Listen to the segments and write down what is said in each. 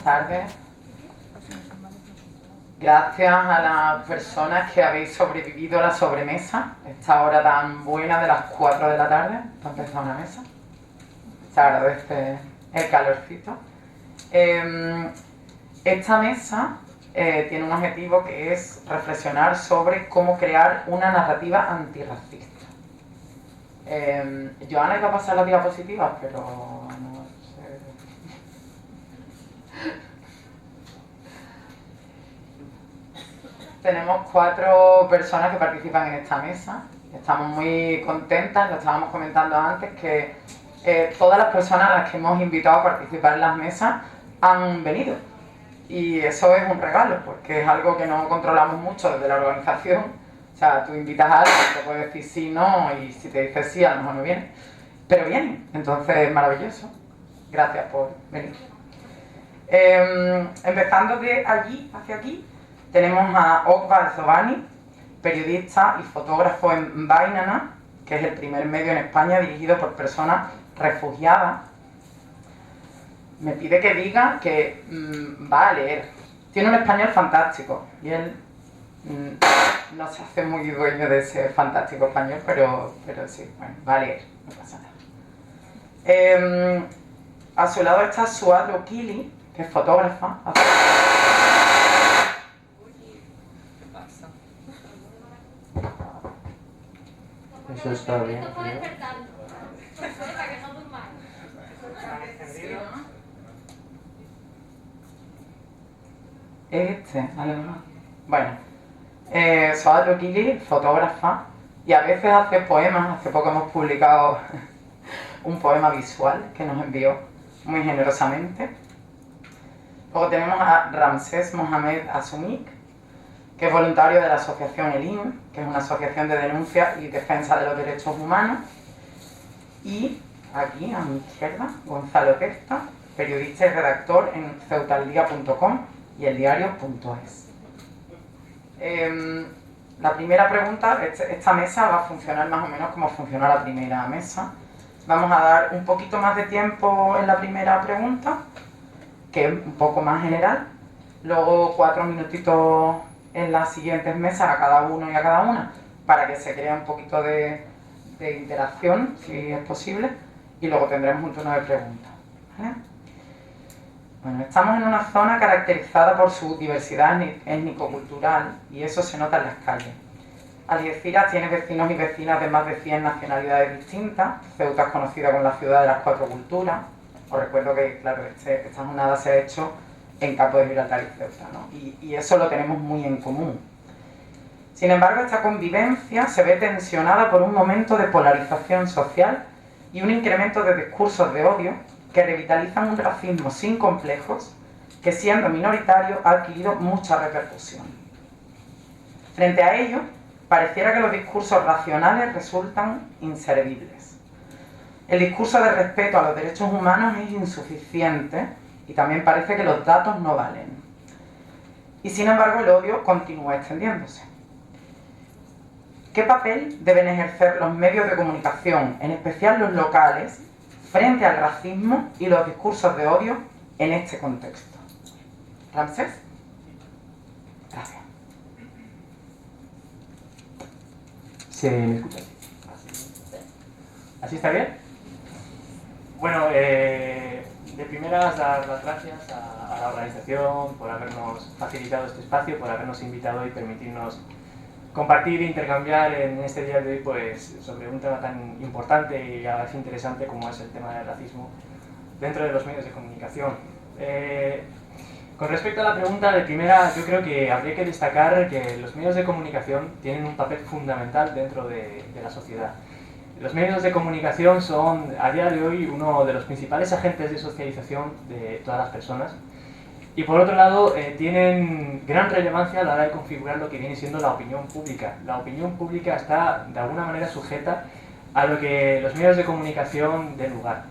tardes. Gracias a las personas que habéis sobrevivido a la sobremesa, esta hora tan buena de las 4 de la tarde, para empezar una mesa. Se agradece el calorcito. Esta mesa tiene un objetivo que es reflexionar sobre cómo crear una narrativa antirracista. Joana iba a pasar las diapositivas, pero no sé. Tenemos 4 personas que participan en esta mesa. Estamos muy contentas, lo estábamos comentando antes, que todas las personas a las que hemos invitado a participar en las mesas han venido. Y eso es un regalo, porque es algo que no controlamos mucho desde la organización. O sea, tú invitas a alguien, te puedes decir sí, no, y si te dices sí, a lo mejor no viene. Pero viene, entonces es maravilloso. Gracias por venir. Empezando de allí hacia aquí, tenemos a Okbar Zobani, periodista y fotógrafo en Bainana, que es el primer medio en España dirigido por personas refugiadas. Me pide que diga que va a leer. Tiene un español fantástico y él no se hace muy dueño de ese fantástico español, pero sí, bueno, va a leer, no pasa nada. A su lado está Suad Lokili, que es fotógrafa. Eso está bien, creo. A lo mejor. Bueno, Suad Lokili, fotógrafa, y a veces hace poemas. Hace poco hemos publicado un poema visual que nos envió muy generosamente. Luego tenemos a Ramsés Mohamed Asumik, que es voluntario de la asociación ELIM, que es una asociación de denuncia y defensa de los derechos humanos. Y aquí, a mi izquierda, Gonzalo Testa, periodista y redactor en ceutaldía.com y eldiario.es. La primera pregunta, esta mesa va a funcionar más o menos como funcionó la primera mesa. Vamos a dar un poquito más de tiempo en la primera pregunta, que es un poco más general. Luego 4 minutitos en las siguientes mesas a cada uno y a cada una, para que se crea un poquito de interacción, si es posible, y luego tendremos un turno de preguntas. ¿Vale? Bueno, estamos en una zona caracterizada por su diversidad étnico-cultural, y eso se nota en las calles. Algeciras tiene vecinos y vecinas de más de 100 nacionalidades distintas. Ceuta es conocida como la ciudad de las 4 culturas. Os recuerdo que, claro, esta jornada se ha hecho en Campo de Gibraltar y Ceuta, ¿no? Y eso lo tenemos muy en común. Sin embargo, esta convivencia se ve tensionada por un momento de polarización social y un incremento de discursos de odio que revitalizan un racismo sin complejos que, siendo minoritario, ha adquirido mucha repercusión. Frente a ello, pareciera que los discursos racionales resultan inservibles. El discurso de respeto a los derechos humanos es insuficiente y también parece que los datos no valen. Y sin embargo el odio continúa extendiéndose. ¿Qué papel deben ejercer los medios de comunicación, en especial los locales, frente al racismo y los discursos de odio en este contexto? ¿Ramsés? Gracias. ¿Se me escucha? ¿Así está bien? Bueno, de primeras dar las gracias a la organización por habernos facilitado este espacio, por habernos invitado y permitirnos compartir e intercambiar en este día de hoy pues, sobre un tema tan importante y a la vez interesante como es el tema del racismo dentro de los medios de comunicación. Con respecto a la pregunta de primera, yo creo que habría que destacar que los medios de comunicación tienen un papel fundamental dentro de la sociedad. Los medios de comunicación son, a día de hoy, uno de los principales agentes de socialización de todas las personas y, por otro lado, tienen gran relevancia a la hora de configurar lo que viene siendo la opinión pública. La opinión pública está, de alguna manera, sujeta a lo que los medios de comunicación den lugar.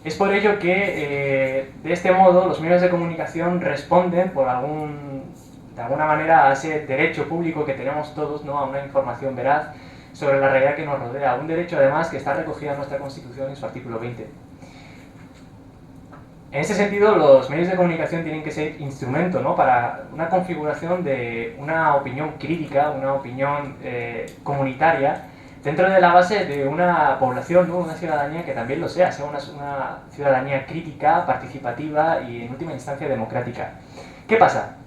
Es por ello que, de este modo, los medios de comunicación responden, de alguna manera, a ese derecho público que tenemos todos, ¿no?, a una información veraz sobre la realidad que nos rodea, un derecho además que está recogido en nuestra Constitución en su artículo 20. En ese sentido, los medios de comunicación tienen que ser instrumento, ¿no?, para una configuración de una opinión crítica, una opinión comunitaria, dentro de la base de una población, ¿no?, una ciudadanía que también lo sea una ciudadanía crítica, participativa y, en última instancia, democrática. ¿Qué pasa?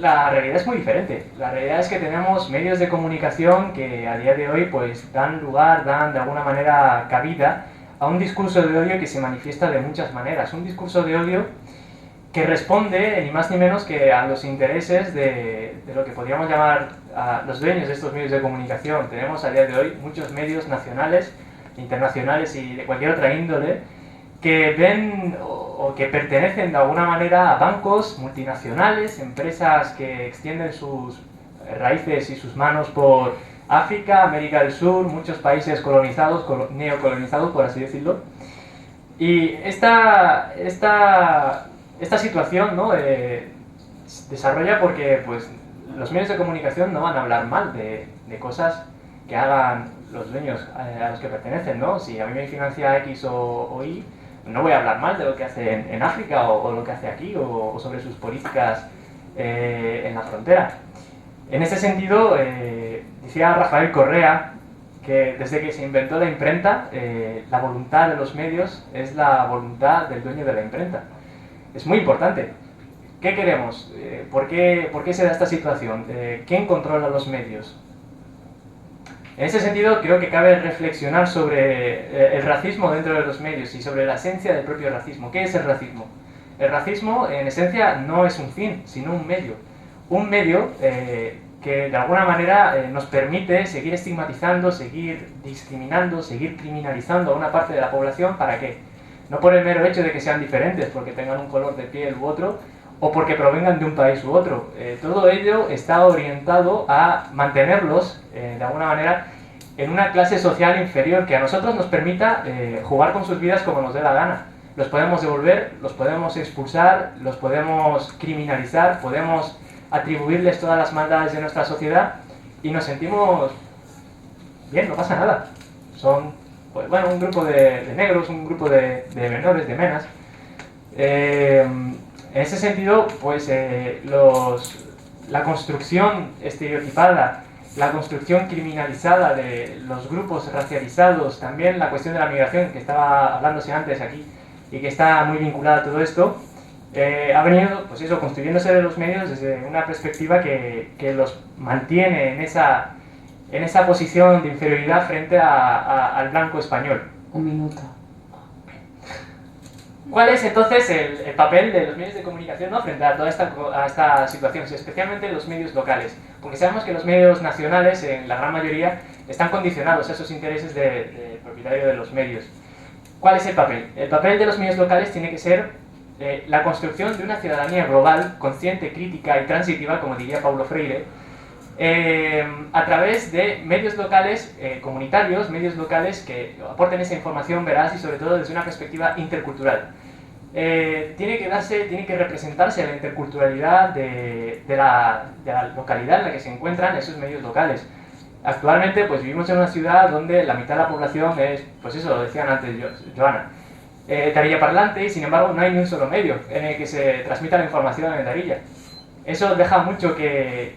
La realidad es muy diferente. La realidad es que tenemos medios de comunicación que a día de hoy pues dan de alguna manera cabida a un discurso de odio que se manifiesta de muchas maneras. Un discurso de odio que responde ni más ni menos que a los intereses de lo que podríamos llamar a los dueños de estos medios de comunicación. Tenemos a día de hoy muchos medios nacionales, internacionales y de cualquier otra índole que ven o que pertenecen de alguna manera a bancos multinacionales, empresas que extienden sus raíces y sus manos por África, América del Sur, muchos países colonizados, neocolonizados, por así decirlo. Y esta situación, ¿no?, desarrolla porque pues, los medios de comunicación no van a hablar mal de cosas que hagan los dueños a los que pertenecen, ¿no? Si a mí me financia X o Y, no voy a hablar mal de lo que hace en África o lo que hace aquí o sobre sus políticas en la frontera. En ese sentido, decía Rafael Correa que desde que se inventó la imprenta, la voluntad de los medios es la voluntad del dueño de la imprenta. Es muy importante. ¿Qué queremos? ¿Por qué se da esta situación? ¿Quién controla los medios? En ese sentido, creo que cabe reflexionar sobre el racismo dentro de los medios y sobre la esencia del propio racismo. ¿Qué es el racismo? El racismo, en esencia, no es un fin, sino un medio. Un medio que, de alguna manera, nos permite seguir estigmatizando, seguir discriminando, seguir criminalizando a una parte de la población. ¿Para qué? No por el mero hecho de que sean diferentes, porque tengan un color de piel u otro, o porque provengan de un país u otro. Todo ello está orientado a mantenerlos, de alguna manera, en una clase social inferior que a nosotros nos permita jugar con sus vidas como nos dé la gana. Los podemos devolver, los podemos expulsar, los podemos criminalizar, podemos atribuirles todas las maldades de nuestra sociedad y nos sentimos bien, no pasa nada. Son, pues, bueno, un grupo de negros, un grupo de menores, de menas. En ese sentido, pues la construcción estereotipada, la construcción criminalizada de los grupos racializados, también la cuestión de la migración, que estaba hablándose antes aquí y que está muy vinculada a todo esto, ha venido, pues eso, construyéndose de los medios desde una perspectiva que los mantiene en esa posición de inferioridad frente al blanco español. Un minuto. ¿Cuál es entonces el papel de los medios de comunicación, ¿no?, frente a toda esta situación, especialmente los medios locales? Porque sabemos que los medios nacionales, en la gran mayoría, están condicionados a esos intereses del propietario de los medios. ¿Cuál es el papel? El papel de los medios locales tiene que ser la construcción de una ciudadanía global, consciente, crítica y transitiva, como diría Paulo Freire, a través de medios locales comunitarios, medios locales que aporten esa información veraz y sobre todo desde una perspectiva intercultural. Tiene que representarse la interculturalidad de la localidad en la que se encuentran esos medios locales. Actualmente pues vivimos en una ciudad donde la mitad de la población es, pues eso, lo decían antes Joana, Darija parlante, y sin embargo no hay ni un solo medio en el que se transmita la información en Darija. Eso deja mucho que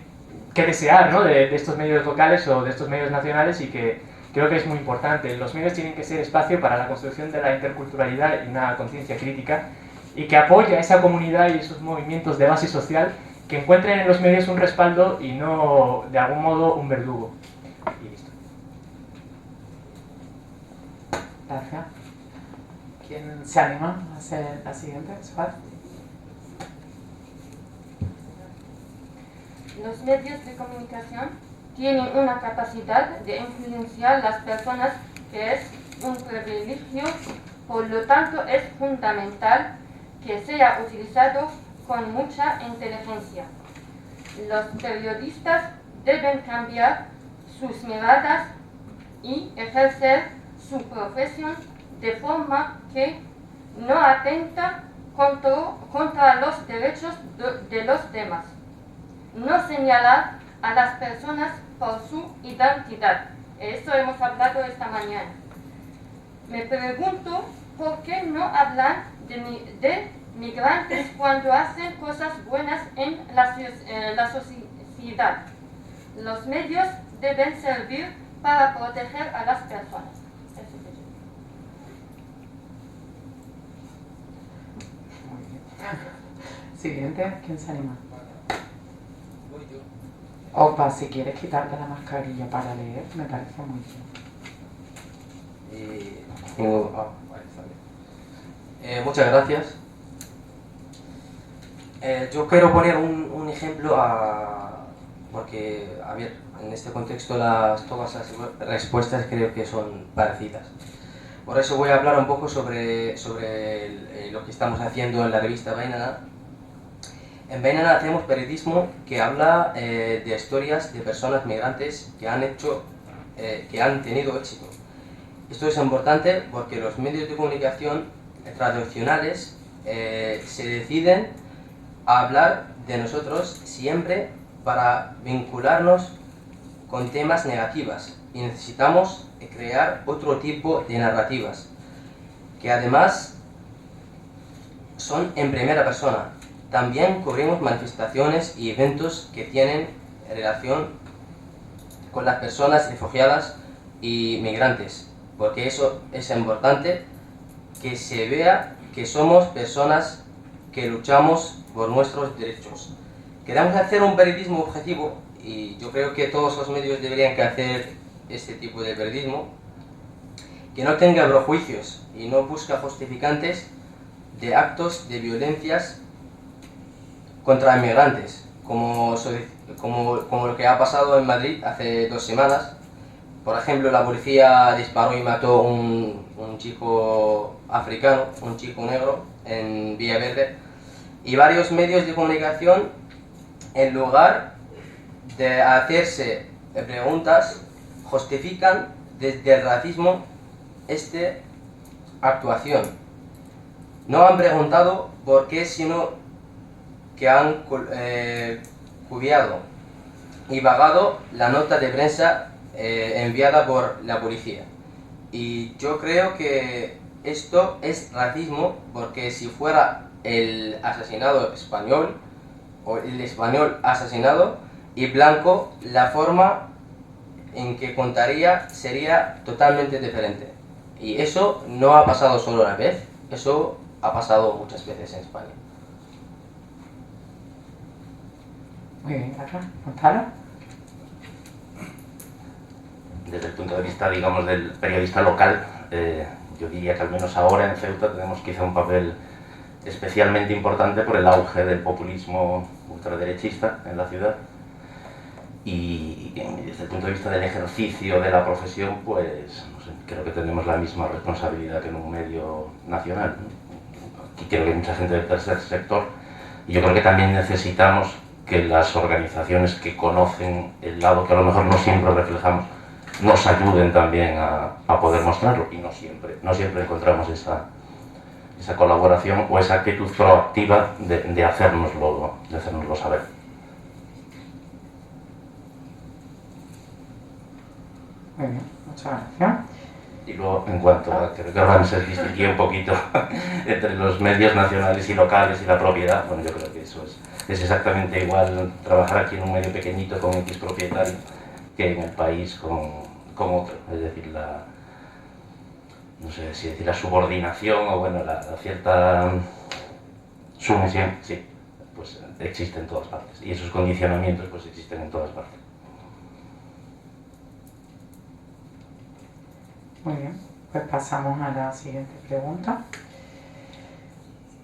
desear, ¿no?, de estos medios locales o de estos medios nacionales, y que creo que es muy importante. Los medios tienen que ser espacio para la construcción de la interculturalidad y una conciencia crítica, y que apoye a esa comunidad y esos movimientos de base social que encuentren en los medios un respaldo y no, de algún modo, un verdugo. Y listo. Gracias. ¿Quién se anima a hacer la siguiente? ¿Suárez? Los medios de comunicación tienen una capacidad de influenciar a las personas que es un privilegio, por lo tanto es fundamental que sea utilizado con mucha inteligencia. Los periodistas deben cambiar sus miradas y ejercer su profesión de forma que no atenta contra los derechos de los demás. No señalar a las personas por su identidad. Eso hemos hablado esta mañana. Me pregunto ¿por qué no hablan de migrantes cuando hacen cosas buenas en la sociedad? Los medios deben servir para proteger a las personas. Siguiente, ¿quién se anima? Voy yo. Opa, si quieres quitarte la mascarilla para leer, me parece muy bien. Muchas gracias. Yo quiero poner un ejemplo porque, a ver, en este contexto todas las respuestas creo que son parecidas. Por eso voy a hablar un poco sobre lo que estamos haciendo en la revista Bainana. En Bainana hacemos periodismo que habla de historias de personas migrantes que han tenido éxito. Esto es importante porque los medios de comunicación tradicionales se deciden a hablar de nosotros siempre para vincularnos con temas negativos y necesitamos crear otro tipo de narrativas que además son en primera persona. También cubrimos manifestaciones y eventos que tienen relación con las personas refugiadas y migrantes, porque eso es importante que se vea que somos personas que luchamos por nuestros derechos. Queremos hacer un periodismo objetivo y yo creo que todos los medios deberían que hacer este tipo de periodismo, que no tenga prejuicios y no busca justificantes de actos de violencias contra inmigrantes, como lo que ha pasado en Madrid hace 2 semanas. Por ejemplo, la policía disparó y mató a un chico africano, un chico negro, en Villaverde. Y varios medios de comunicación, en lugar de hacerse preguntas, justifican desde el racismo esta actuación. No han preguntado por qué, sino que han cubierto y pagado la nota de prensa enviada por la policía. Y yo creo que esto es racismo, porque si fuera el asesinado español o el español asesinado y blanco, la forma en que contaría sería totalmente diferente. Y eso no ha pasado solo una vez, eso ha pasado muchas veces en España. Muy bien, gracias. Gonzalo. Desde el punto de vista, digamos, del periodista local, yo diría que al menos ahora en Ceuta tenemos quizá un papel especialmente importante por el auge del populismo ultraderechista en la ciudad. Y desde el punto de vista del ejercicio de la profesión, pues no sé, creo que tenemos la misma responsabilidad que en un medio nacional, ¿no? Aquí creo que hay mucha gente del tercer sector y yo creo que también necesitamos que las organizaciones que conocen el lado que a lo mejor no siempre reflejamos nos ayuden también a poder mostrarlo, y no siempre encontramos esa colaboración o esa actitud proactiva de hacérnoslo saber. Muy bien, muchas gracias. Y luego, en cuanto a, creo que Ramsés distinguía un poquito entre los medios nacionales y locales y la propiedad, bueno, yo creo que eso es exactamente igual trabajar aquí en un medio pequeñito con X propietario que en el país con otro. Es decir, no sé si decir la subordinación o bueno, la cierta sumisión, sí, pues existe en todas partes. Y esos condicionamientos pues existen en todas partes. Muy bien, pues pasamos a la siguiente pregunta.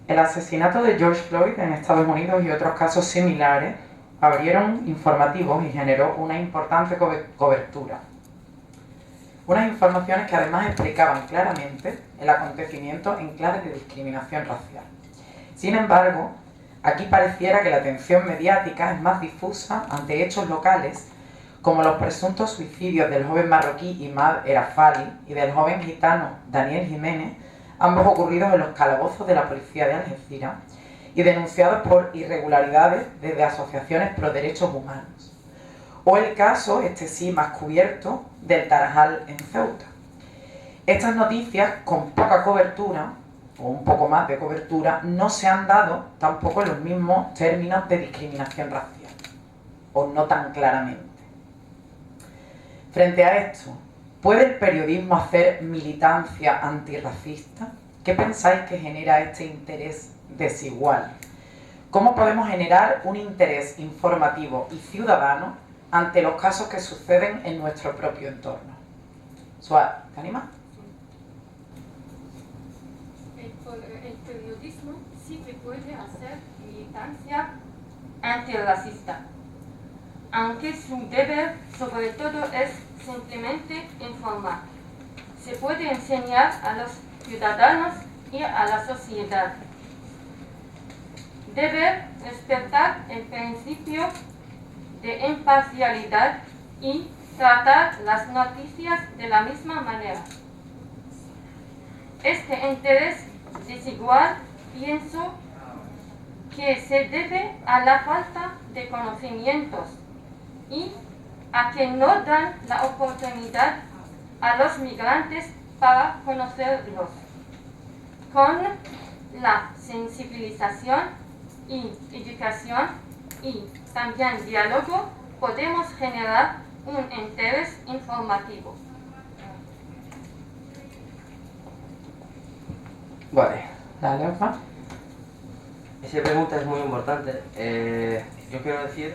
El asesinato de George Floyd en Estados Unidos y otros casos similares abrieron informativos y generó una importante cobertura. Unas informaciones que además explicaban claramente el acontecimiento en clave de discriminación racial. Sin embargo, aquí pareciera que la atención mediática es más difusa ante hechos locales como los presuntos suicidios del joven marroquí Imad Erafali y del joven gitano Daniel Jiménez, ambos ocurridos en los calabozos de la policía de Algeciras y denunciados por irregularidades desde asociaciones pro derechos humanos. O el caso, este sí más cubierto, del Tarajal en Ceuta. Estas noticias con poca cobertura, o un poco más de cobertura, no se han dado tampoco en los mismos términos de discriminación racial, o no tan claramente. Frente a esto, ¿puede el periodismo hacer militancia antirracista? ¿Qué pensáis que genera este interés desigual? ¿Cómo podemos generar un interés informativo y ciudadano ante los casos que suceden en nuestro propio entorno? Suárez, ¿te animas? El periodismo sí que puede hacer militancia antirracista, aunque su deber sobre todo es simplemente informar. Se puede enseñar a los ciudadanos y a la sociedad. Debe respetar el principio de imparcialidad y tratar las noticias de la misma manera. Este interés desigual pienso que se debe a la falta de conocimientos y a que no dan la oportunidad a los migrantes para conocerlos. Con la sensibilización y educación y también diálogo podemos generar un interés informativo. Vale. Dale, Opa. Esa pregunta es muy importante. Yo quiero decir,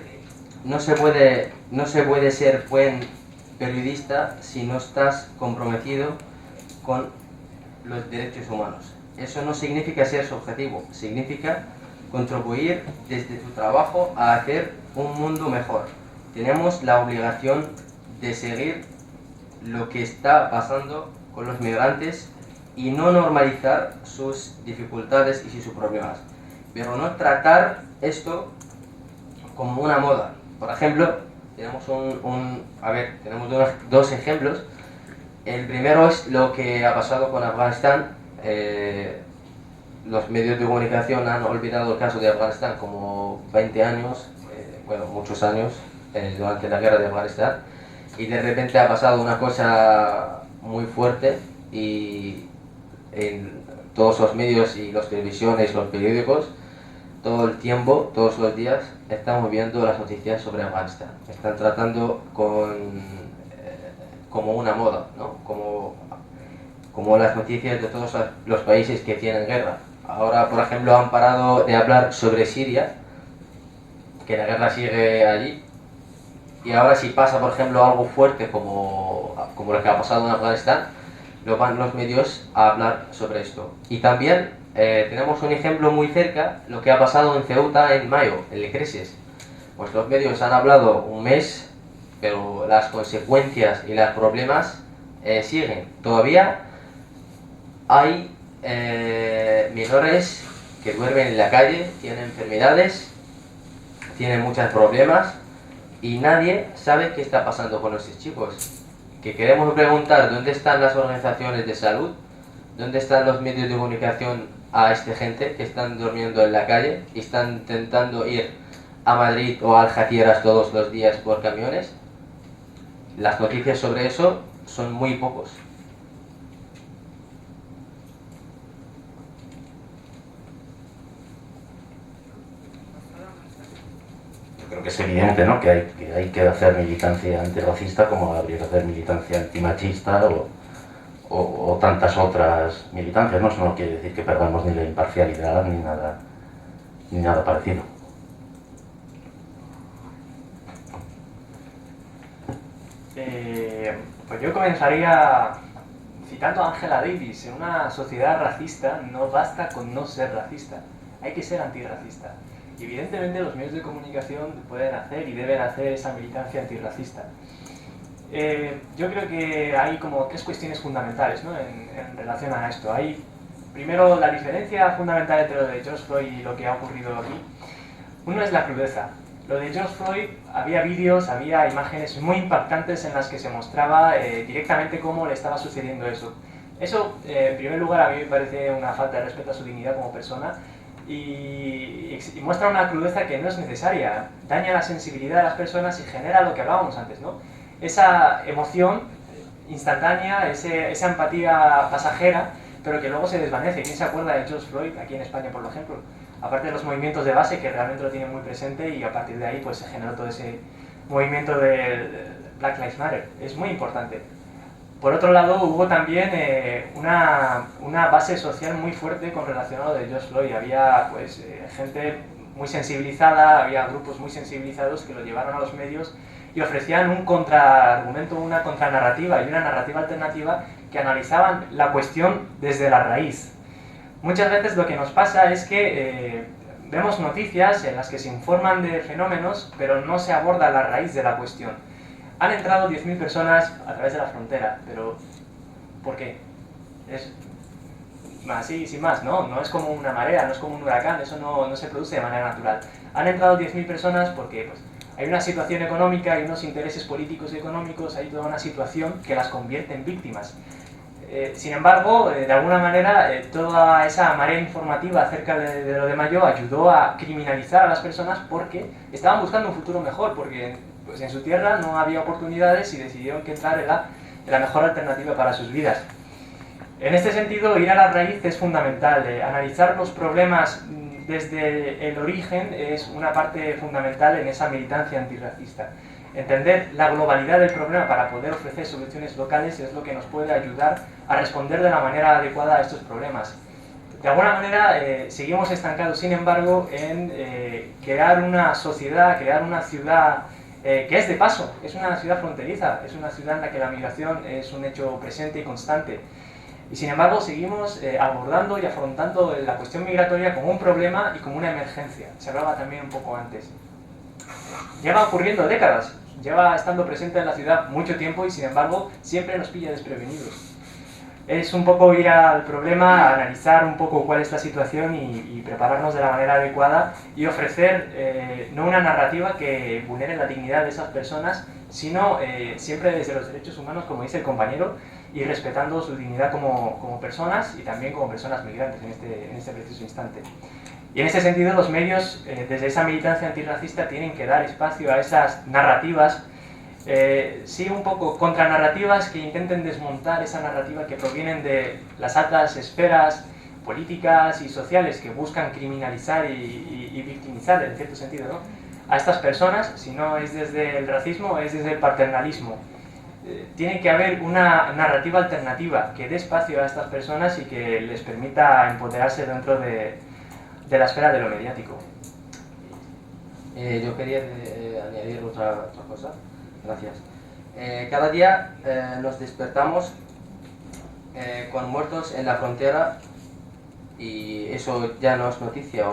no se puede ser buen periodista si no estás comprometido con los derechos humanos. Eso no significa ser subjetivo, significa contribuir desde tu trabajo a hacer un mundo mejor. Tenemos la obligación de seguir lo que está pasando con los migrantes y no normalizar sus dificultades y sus problemas, pero no tratar esto como una moda. Por ejemplo, tenemos tenemos dos ejemplos. El primero es lo que ha pasado con Afganistán. Los medios de comunicación han olvidado el caso de Afganistán como 20 años, muchos años, durante la guerra de Afganistán, y de repente ha pasado una cosa muy fuerte y en todos los medios y las televisiones, los periódicos, todo el tiempo, todos los días, estamos viendo las noticias sobre Afganistán. Están tratando como una moda, ¿no? Como las noticias de todos los países que tienen guerra. Ahora, por ejemplo, han parado de hablar sobre Siria, que la guerra sigue allí, y ahora si pasa, por ejemplo, algo fuerte como lo que ha pasado en Afganistán, lo van los medios a hablar sobre esto. Y también tenemos un ejemplo muy cerca, lo que ha pasado en Ceuta en mayo, en Le Creces. Pues los medios han hablado un mes, pero las consecuencias y los problemas siguen. Todavía hay menores que duermen en la calle, tienen enfermedades, tienen muchos problemas y nadie sabe qué está pasando con estos chicos. Que queremos preguntar dónde están las organizaciones de salud, dónde están los medios de comunicación a esta gente que están durmiendo en la calle y están intentando ir a Madrid o a Algeciras todos los días por camiones. Las noticias sobre eso son muy pocos. Yo creo que es evidente, ¿no?, que hay que hacer militancia antirracista como habría que hacer militancia antimachista o tantas otras militancias, ¿no? Eso no quiere decir que perdamos ni la imparcialidad ni nada parecido. Pues yo comenzaría citando a Angela Davis: en una sociedad racista no basta con no ser racista, hay que ser antirracista. Y evidentemente los medios de comunicación pueden hacer y deben hacer esa militancia antirracista. Yo creo que hay como tres cuestiones fundamentales, ¿no?, en relación a esto. Hay, primero, la diferencia fundamental entre lo de George Floyd y lo que ha ocurrido aquí. Uno es la crudeza. Lo de George Floyd, había vídeos, había imágenes muy impactantes en las que se mostraba directamente cómo le estaba sucediendo eso. Eso, en primer lugar, a mí me parece una falta de respeto a su dignidad como persona y muestra una crudeza que no es necesaria. Daña la sensibilidad de las personas y genera lo que hablábamos antes, ¿no? Esa emoción instantánea, esa empatía pasajera, pero que luego se desvanece. ¿Quién se acuerda de George Floyd aquí en España, por ejemplo? Aparte de los movimientos de base, que realmente lo tienen muy presente, y a partir de ahí pues se generó todo ese movimiento de Black Lives Matter. Es muy importante. Por otro lado, hubo también una base social muy fuerte con relación a lo de George Floyd. Había pues, gente muy sensibilizada, había grupos muy sensibilizados que lo llevaron a los medios y ofrecían un contraargumento, una contranarrativa y una narrativa alternativa que analizaban la cuestión desde la raíz. Muchas veces lo que nos pasa es que vemos noticias en las que se informan de fenómenos, pero no se aborda la raíz de la cuestión. Han entrado 10.000 personas a través de la frontera, pero ¿por qué? Es así, sin más, ¿no? No es como una marea, no es como un huracán, eso no se produce de manera natural. Han entrado 10.000 personas porque pues, hay una situación económica, hay unos intereses políticos y económicos, hay toda una situación que las convierte en víctimas. Sin embargo, de alguna manera, toda esa marea informativa acerca de lo de Mayo ayudó a criminalizar a las personas porque estaban buscando un futuro mejor, porque pues, en su tierra no había oportunidades y decidieron que entrar era la mejor alternativa para sus vidas. En este sentido, ir a la raíz es fundamental. Analizar los problemas desde el origen es una parte fundamental en esa militancia antirracista. Entender la globalidad del problema para poder ofrecer soluciones locales es lo que nos puede ayudar a responder de la manera adecuada a estos problemas. De alguna manera seguimos estancados, sin embargo, en crear una sociedad, crear una ciudad que es de paso, es una ciudad fronteriza, es una ciudad en la que la migración es un hecho presente y constante. Y sin embargo seguimos abordando y afrontando la cuestión migratoria como un problema y como una emergencia. Se hablaba también un poco antes. Lleva ocurriendo décadas, lleva estando presente en la ciudad mucho tiempo y sin embargo siempre nos pilla desprevenidos. Es un poco ir al problema, analizar un poco cuál es la situación y prepararnos de la manera adecuada y ofrecer no una narrativa que vulnere la dignidad de esas personas, sino siempre desde los derechos humanos, como dice el compañero, y respetando su dignidad como personas y también como personas migrantes en este preciso instante. Y en ese sentido los medios, desde esa militancia antirracista, tienen que dar espacio a esas narrativas, sí un poco contranarrativas que intenten desmontar esa narrativa que provienen de las altas esferas políticas y sociales que buscan criminalizar y victimizar, en cierto sentido, ¿no?, a estas personas. Si no es desde el racismo, es desde el paternalismo. Tiene que haber una narrativa alternativa que dé espacio a estas personas y que les permita empoderarse dentro de la esfera de lo mediático. Yo quería añadir otra cosa. Gracias. Cada día nos despertamos con muertos en la frontera y eso ya no es noticia.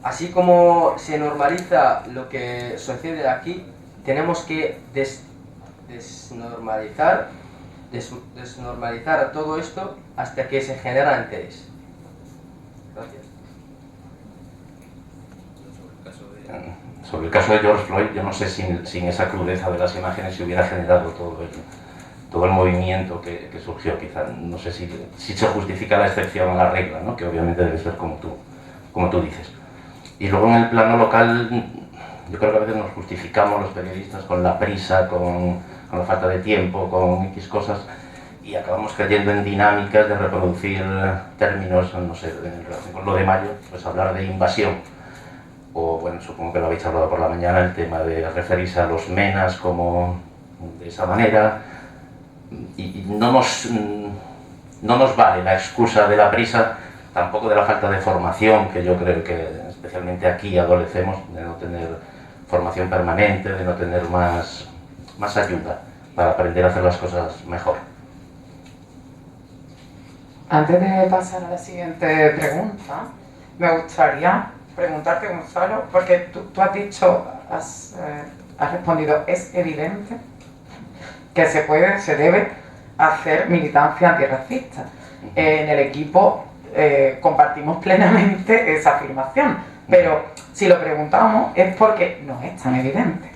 Así como se normaliza lo que sucede aquí, tenemos que desnormalizar todo esto hasta que se genera interés. Gracias. Sobre el caso de George Floyd, yo no sé sin esa crudeza de las imágenes se hubiera generado todo el movimiento que surgió. Quizá no sé si se justifica la excepción a la regla, ¿no?, que obviamente debe ser como tú dices. Y luego en el plano local, yo creo que a veces nos justificamos los periodistas con la prisa, con la falta de tiempo, con X cosas, y acabamos cayendo en dinámicas de reproducir términos, no sé, en relación con lo de Mayo, pues hablar de invasión, o bueno, supongo que lo habéis hablado por la mañana, el tema de referirse a los menas como de esa manera, y no nos vale la excusa de la prisa, tampoco de la falta de formación, que yo creo que especialmente aquí adolecemos, de no tener formación permanente, de no tener más ayuda para aprender a hacer las cosas mejor. Antes de pasar a la siguiente pregunta, me gustaría preguntarte, Gonzalo, porque tú has dicho, has respondido, es evidente que se debe hacer militancia antirracista. En el equipo compartimos plenamente esa afirmación, pero si lo preguntamos es porque no es tan evidente.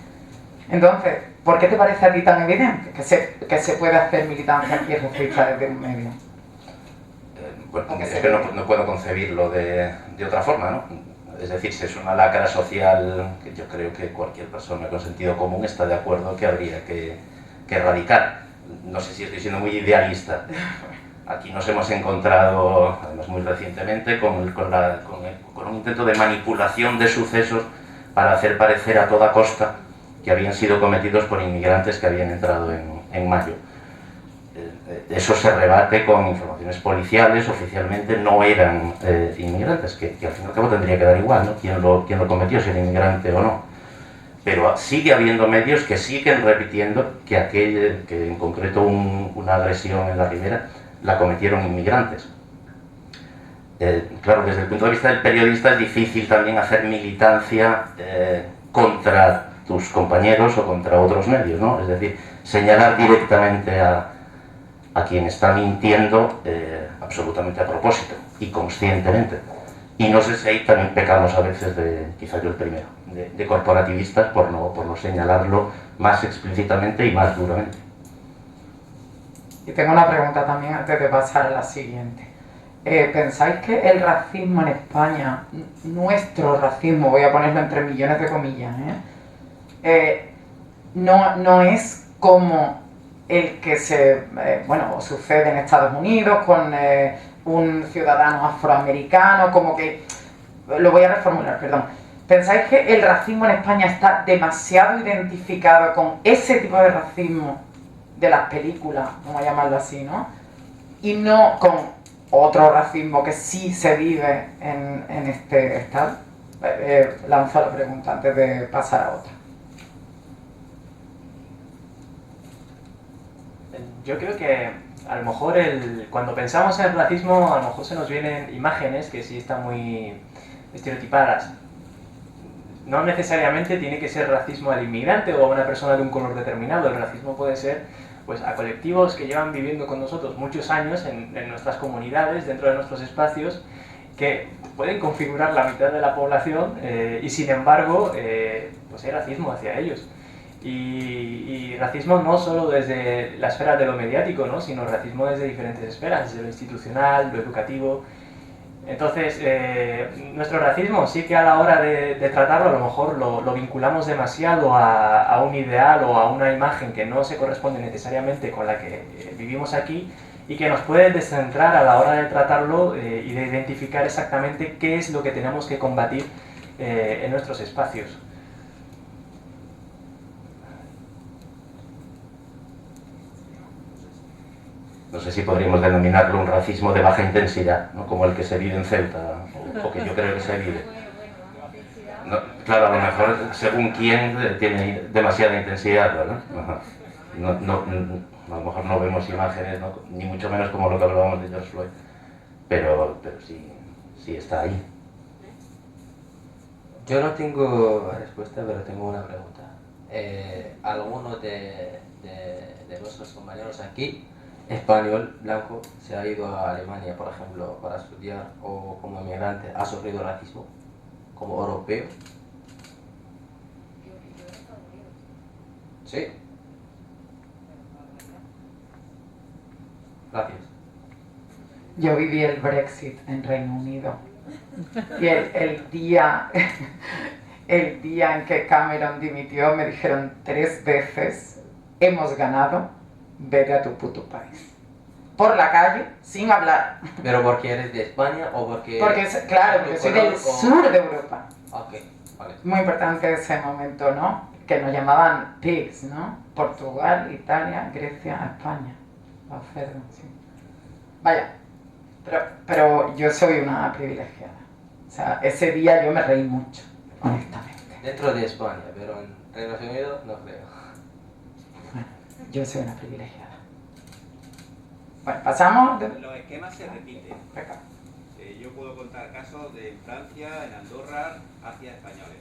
Entonces, ¿por qué te parece a ti tan evidente que se puede hacer militancia antirracista desde un medio? Bueno, es que no puedo concebirlo de otra forma, ¿no? Es decir, si es una lacra social que yo creo que cualquier persona con sentido común está de acuerdo que habría que erradicar. No sé si estoy siendo muy idealista. Aquí nos hemos encontrado, además muy recientemente, con un intento de manipulación de sucesos para hacer parecer a toda costa que habían sido cometidos por inmigrantes que habían entrado en mayo. Eso se rebate con informaciones policiales, oficialmente no eran inmigrantes, que al fin y al cabo tendría que dar igual, ¿no? quién lo cometió, si era inmigrante o no. Pero sigue habiendo medios que siguen repitiendo que en concreto una agresión en la Ribera la cometieron inmigrantes. Claro, desde el punto de vista del periodista es difícil también hacer militancia contra tus compañeros o contra otros medios, ¿no? Es decir, señalar directamente a quien está mintiendo absolutamente a propósito y conscientemente. Y no sé si ahí también pecamos a veces, quizá yo el primero, de corporativistas por no señalarlo más explícitamente y más duramente. Y tengo una pregunta también antes de pasar a la siguiente. ¿Pensáis que el racismo en España, nuestro racismo, voy a ponerlo entre millones de comillas, no es como el que sucede en Estados Unidos con un ciudadano afroamericano, como que, lo voy a reformular, perdón. ¿Pensáis que el racismo en España está demasiado identificado con ese tipo de racismo de las películas, vamos a llamarlo así, ¿no? Y no con otro racismo que sí se vive en este estado? Lanzo la pregunta antes de pasar a otra. Yo creo que a lo mejor cuando pensamos en el racismo, a lo mejor se nos vienen imágenes que sí están muy estereotipadas. No necesariamente tiene que ser racismo al inmigrante o a una persona de un color determinado. El racismo puede ser pues, a colectivos que llevan viviendo con nosotros muchos años en nuestras comunidades, dentro de nuestros espacios, que pueden configurar la mitad de la población y sin embargo pues hay racismo hacia ellos. Y racismo no solo desde la esfera de lo mediático, ¿no? Sino racismo desde diferentes esferas, desde lo institucional, lo educativo. Entonces, nuestro racismo sí que a la hora de tratarlo a lo mejor lo vinculamos demasiado a un ideal o a una imagen que no se corresponde necesariamente con la que vivimos aquí y que nos puede descentrar a la hora de tratarlo y de identificar exactamente qué es lo que tenemos que combatir en nuestros espacios. No sé si podríamos denominarlo un racismo de baja intensidad, ¿no? Como el que se vive en Ceuta, o que yo creo que se vive. No, claro, a lo mejor según quién tiene demasiada intensidad, ¿verdad? A lo mejor no vemos imágenes, ¿no? Ni mucho menos como lo que hablábamos de George Floyd, pero sí está ahí. Yo no tengo respuesta, pero tengo una pregunta. ¿Alguno de nuestros compañeros aquí, español, blanco, se ha ido a Alemania, por ejemplo, para estudiar o como inmigrante, ha sufrido racismo como europeo? ¿Sí? Gracias. Yo viví el Brexit en Reino Unido y el día en que Cameron dimitió me dijeron 3 veces: hemos ganado, vete a tu puto país. Por la calle, sin hablar. ¿Pero porque eres de España o porque...? Porque soy del sur de Europa. Ok, vale. Muy importante ese momento, ¿no? Que nos llamaban pigs, ¿no? Portugal, Italia, Grecia, España. Los cerdos, sí. Vaya, pero yo soy una privilegiada. O sea, ese día yo me reí mucho, honestamente. Dentro de España, pero en Reino Unido no creo. Bueno, yo soy una privilegiada. Bueno, pasamos... Los esquemas se repiten. Venga. Yo puedo contar casos de Francia, en Andorra, hacia españoles.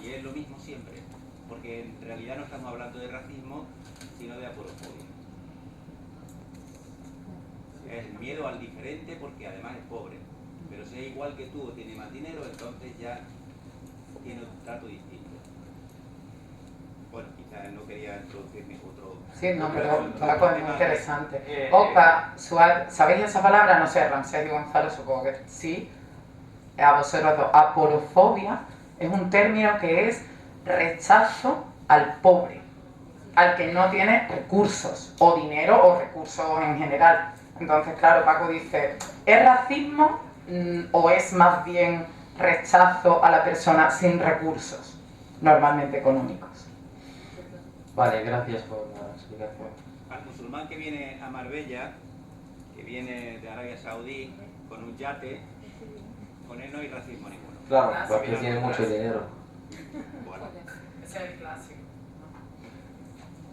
Y es lo mismo siempre, porque en realidad no estamos hablando de racismo, sino de aporofobia. Es el miedo al diferente porque además es pobre. Pero si es igual que tú o tiene más dinero, entonces ya tiene un trato distinto. Bueno, quizás no quería introducirme otro... Sí, no, pero Paco es muy interesante. Opa, ¿sabéis esa palabra? No sé, Ramsés y Gonzalo supongo que sí. A vosotros dos. Aporofobia es un término que es rechazo al pobre. al que no tiene recursos, o dinero o recursos en general. Entonces, claro, Paco dice, ¿es racismo o es más bien rechazo a la persona sin recursos, normalmente económicos? Vale, gracias por la explicación. Al musulmán que viene a Marbella, que viene de Arabia Saudí con un yate, con él no hay racismo ninguno. Claro, porque tiene mucho dinero. Bueno, Ese es el clásico.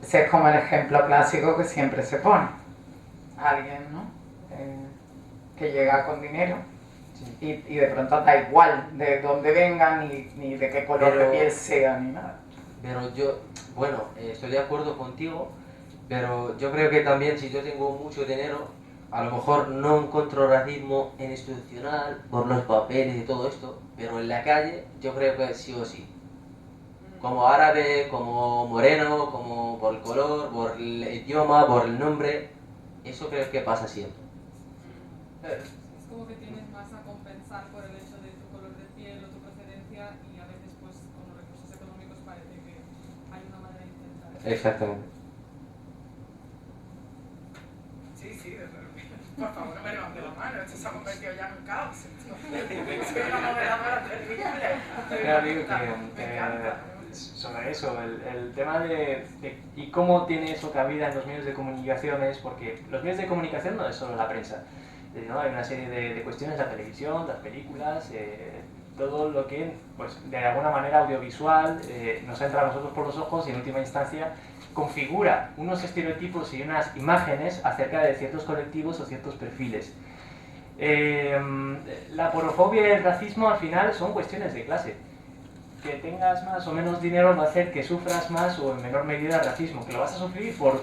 Ese es como el ejemplo clásico que siempre se pone. Alguien, ¿no? Que llega con dinero y de pronto da igual de dónde venga ni de qué color de piel sea ni nada. Pero yo, bueno, estoy de acuerdo contigo, pero yo creo que también si yo tengo mucho dinero, a lo mejor no encuentro racismo en institucional por los papeles y todo esto, pero en la calle yo creo que sí o sí. Como árabe, como moreno, como por el color, por el idioma, por el nombre, eso creo que pasa siempre. Es como que tienes más a compensar por el hecho de tu color de piel o tu procedencia y a veces pues con los recursos económicos parece que hay una manera de intentar. Exactamente. Sí, por favor, no me levantes la mano, esto se ha convertido ya en un caos. Soy una moderadora terrible. Ya digo que sobre eso, el tema de y cómo tiene eso cabida en los medios de comunicación es porque los medios de comunicación no es solo la prensa, ¿no? Hay una serie de cuestiones, la televisión, las películas, todo lo que pues, de alguna manera audiovisual nos entra a nosotros por los ojos y en última instancia configura unos estereotipos y unas imágenes acerca de ciertos colectivos o ciertos perfiles. La porofobia y el racismo al final son cuestiones de clase. Que tengas más o menos dinero va a hacer que sufras más o en menor medida racismo, que lo vas a sufrir por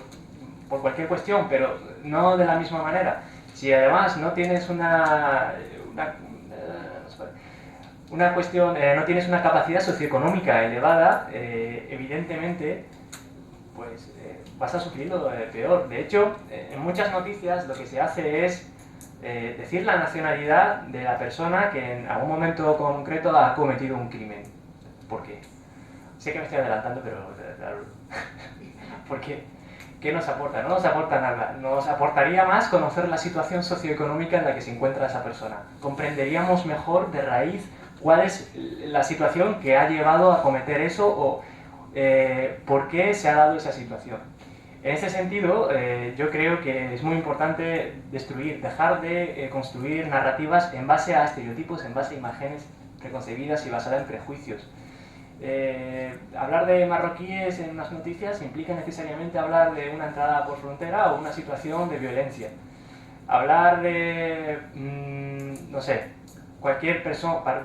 cualquier cuestión, pero no de la misma manera. Si además no tienes una cuestión, no tienes una capacidad socioeconómica elevada, evidentemente pues vas a sufrirlo peor. De hecho, en muchas noticias lo que se hace es decir la nacionalidad de la persona que en algún momento concreto ha cometido un crimen. ¿Por qué? Sé que me estoy adelantando, pero ¿por qué? ¿Qué nos aporta? No nos aporta nada. Nos aportaría más conocer la situación socioeconómica en la que se encuentra esa persona. Comprenderíamos mejor de raíz cuál es la situación que ha llevado a cometer eso o por qué se ha dado esa situación. En ese sentido, yo creo que es muy importante dejar de construir narrativas en base a estereotipos, en base a imágenes preconcebidas y basadas en prejuicios. Hablar de marroquíes en unas noticias implica necesariamente hablar de una entrada por frontera o una situación de violencia. Hablar de, no sé, cualquier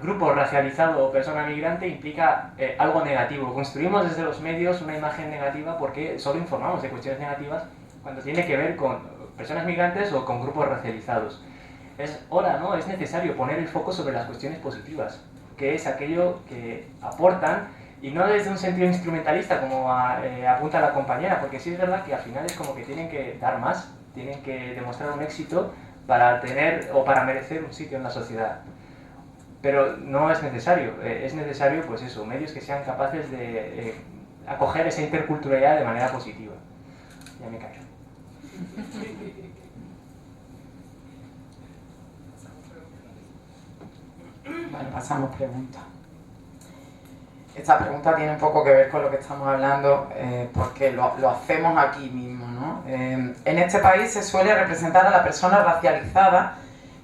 grupo racializado o persona migrante implica algo negativo. Construimos desde los medios una imagen negativa porque solo informamos de cuestiones negativas cuando tiene que ver con personas migrantes o con grupos racializados. Es hora, ¿no? Es necesario poner el foco sobre las cuestiones positivas, que es aquello que aportan, y no desde un sentido instrumentalista como apunta la compañera, porque sí es verdad que al final es como que tienen que dar más, tienen que demostrar un éxito para tener o para merecer un sitio en la sociedad. Pero no es necesario, pues eso, medios que sean capaces de acoger esa interculturalidad de manera positiva. Ya me callo. Bueno, pasamos preguntas. Esta pregunta tiene un poco que ver con lo que estamos hablando, porque lo hacemos aquí mismo, ¿no? En este país se suele representar a la persona racializada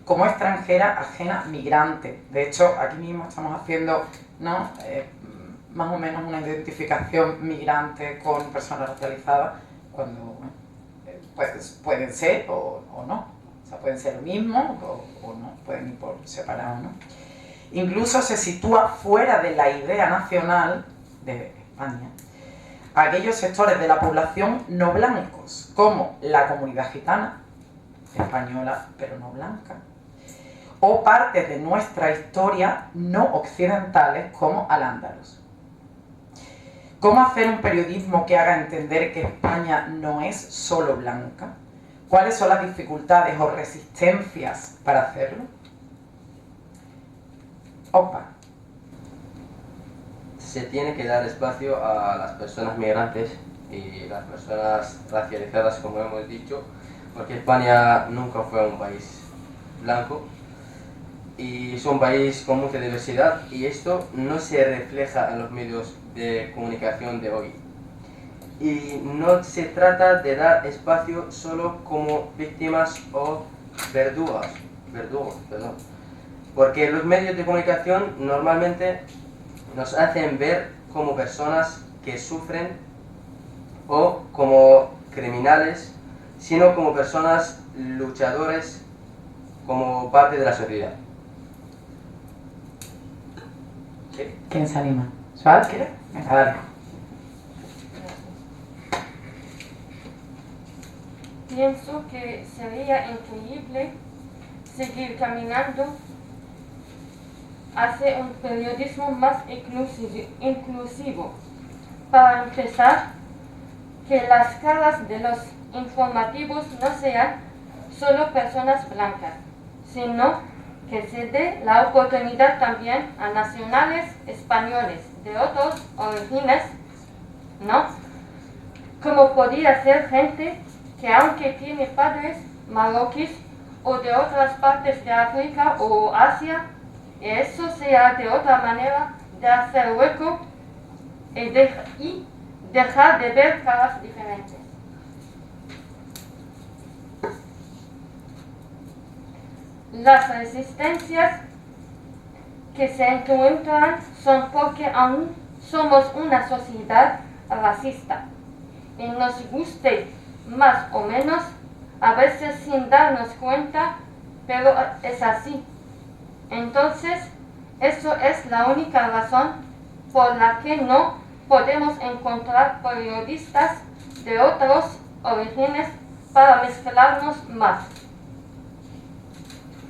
como extranjera, ajena, migrante. De hecho, aquí mismo estamos haciendo, ¿no? Más o menos una identificación migrante con personas racializadas, cuando bueno, pues, pueden ser o no. O sea, pueden ser lo mismo o no, pueden ir por separado, ¿no? Incluso se sitúa fuera de la idea nacional de España aquellos sectores de la población no blancos, como la comunidad gitana, española pero no blanca, o partes de nuestra historia no occidentales como al-Ándalus. ¿Cómo hacer un periodismo que haga entender que España no es solo blanca? ¿Cuáles son las dificultades o resistencias para hacerlo? Opa. Se tiene que dar espacio a las personas migrantes y las personas racializadas, como hemos dicho, porque España nunca fue un país blanco y es un país con mucha diversidad, y esto no se refleja en los medios de comunicación de hoy. Y no se trata de dar espacio solo como víctimas o verdugos, porque los medios de comunicación normalmente nos hacen ver como personas que sufren o como criminales, sino como personas luchadores, como parte de la sociedad. ¿Sí? ¿Quién se anima? ¿Suárez quiere? Venga, dale. Pienso que sería increíble seguir caminando hacia un periodismo más inclusivo. Para empezar, que las caras de los informativos no sean solo personas blancas, sino que se dé la oportunidad también a nacionales españoles de otros orígenes, ¿no? Como podría ser gente que, aunque tiene padres marroquíes o de otras partes de África o Asia, eso sea de otra manera de hacer hueco y dejar de ver caras diferentes. Las resistencias que se encuentran son porque aún somos una sociedad racista y nos guste más o menos, a veces sin darnos cuenta, pero es así. Entonces, eso es la única razón por la que no podemos encontrar periodistas de otros orígenes para mezclarnos más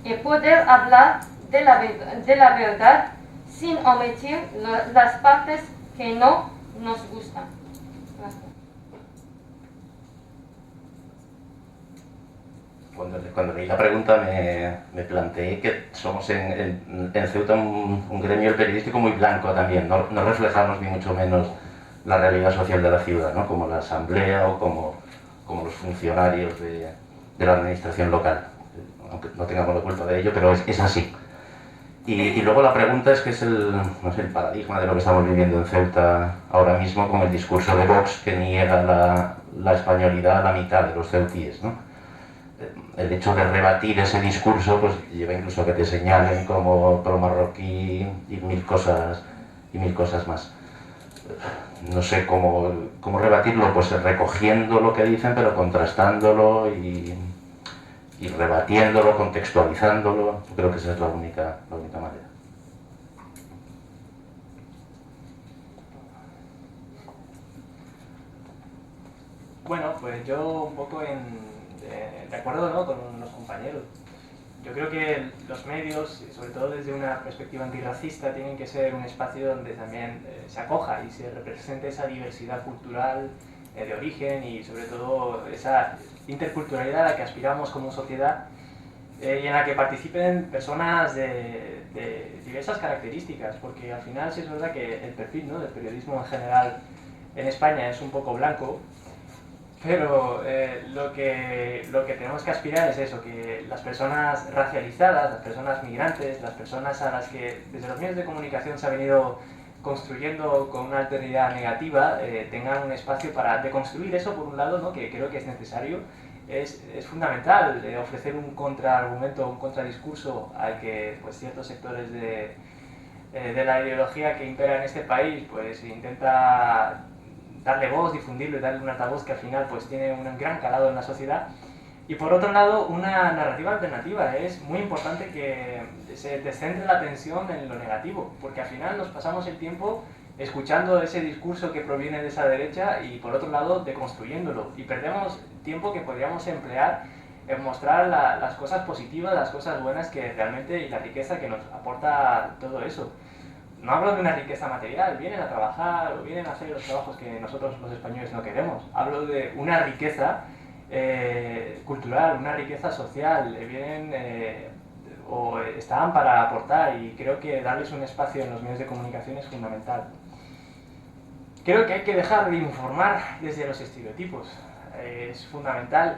y poder hablar de la verdad sin omitir las partes que no nos gustan. Gracias. Cuando leí la pregunta me planteé que somos en Ceuta un gremio periodístico muy blanco también, no reflejamos ni mucho menos la realidad social de la ciudad, ¿no? Como la asamblea o como los funcionarios de la administración local, aunque no tengamos la culpa de ello, pero es así. Y luego la pregunta es que es el paradigma de lo que estamos viviendo en Ceuta ahora mismo, con el discurso de Vox que niega la españolidad a la mitad de los ceutíes, ¿no? El hecho de rebatir ese discurso pues lleva incluso a que te señalen como pro-marroquí y mil cosas más. No sé cómo rebatirlo, pues recogiendo lo que dicen, pero contrastándolo y rebatiéndolo, contextualizándolo. Yo creo que esa es la única manera. Bueno, pues yo un poco de acuerdo, ¿no?, con los compañeros. Yo creo que los medios, sobre todo desde una perspectiva antirracista, tienen que ser un espacio donde también se acoja y se represente esa diversidad cultural de origen y sobre todo esa interculturalidad a la que aspiramos como sociedad y en la que participen personas de diversas características, porque al final sí es verdad que el perfil, ¿no?, del periodismo en general en España es un poco blanco. Pero lo que tenemos que aspirar es eso, que las personas racializadas, las personas migrantes, las personas a las que desde los medios de comunicación se ha venido construyendo con una alteridad negativa, tengan un espacio para deconstruir eso, por un lado, ¿no?, que creo que es necesario. Es fundamental ofrecer un contraargumento, un contradiscurso al que pues, ciertos sectores de la ideología que impera en este país pues intenta darle voz, difundirlo y darle un altavoz que al final pues tiene un gran calado en la sociedad. Y por otro lado, una narrativa alternativa. Es muy importante que se descentre la atención en lo negativo, porque al final nos pasamos el tiempo escuchando ese discurso que proviene de esa derecha y por otro lado deconstruyéndolo, y perdemos tiempo que podríamos emplear en mostrar las cosas positivas, las cosas buenas que realmente y la riqueza que nos aporta todo eso. No hablo de una riqueza material, vienen a trabajar o vienen a hacer los trabajos que nosotros los españoles no queremos. Hablo de una riqueza cultural, una riqueza social, vienen o están para aportar, y creo que darles un espacio en los medios de comunicación es fundamental. Creo que hay que dejar de informar desde los estereotipos. Es fundamental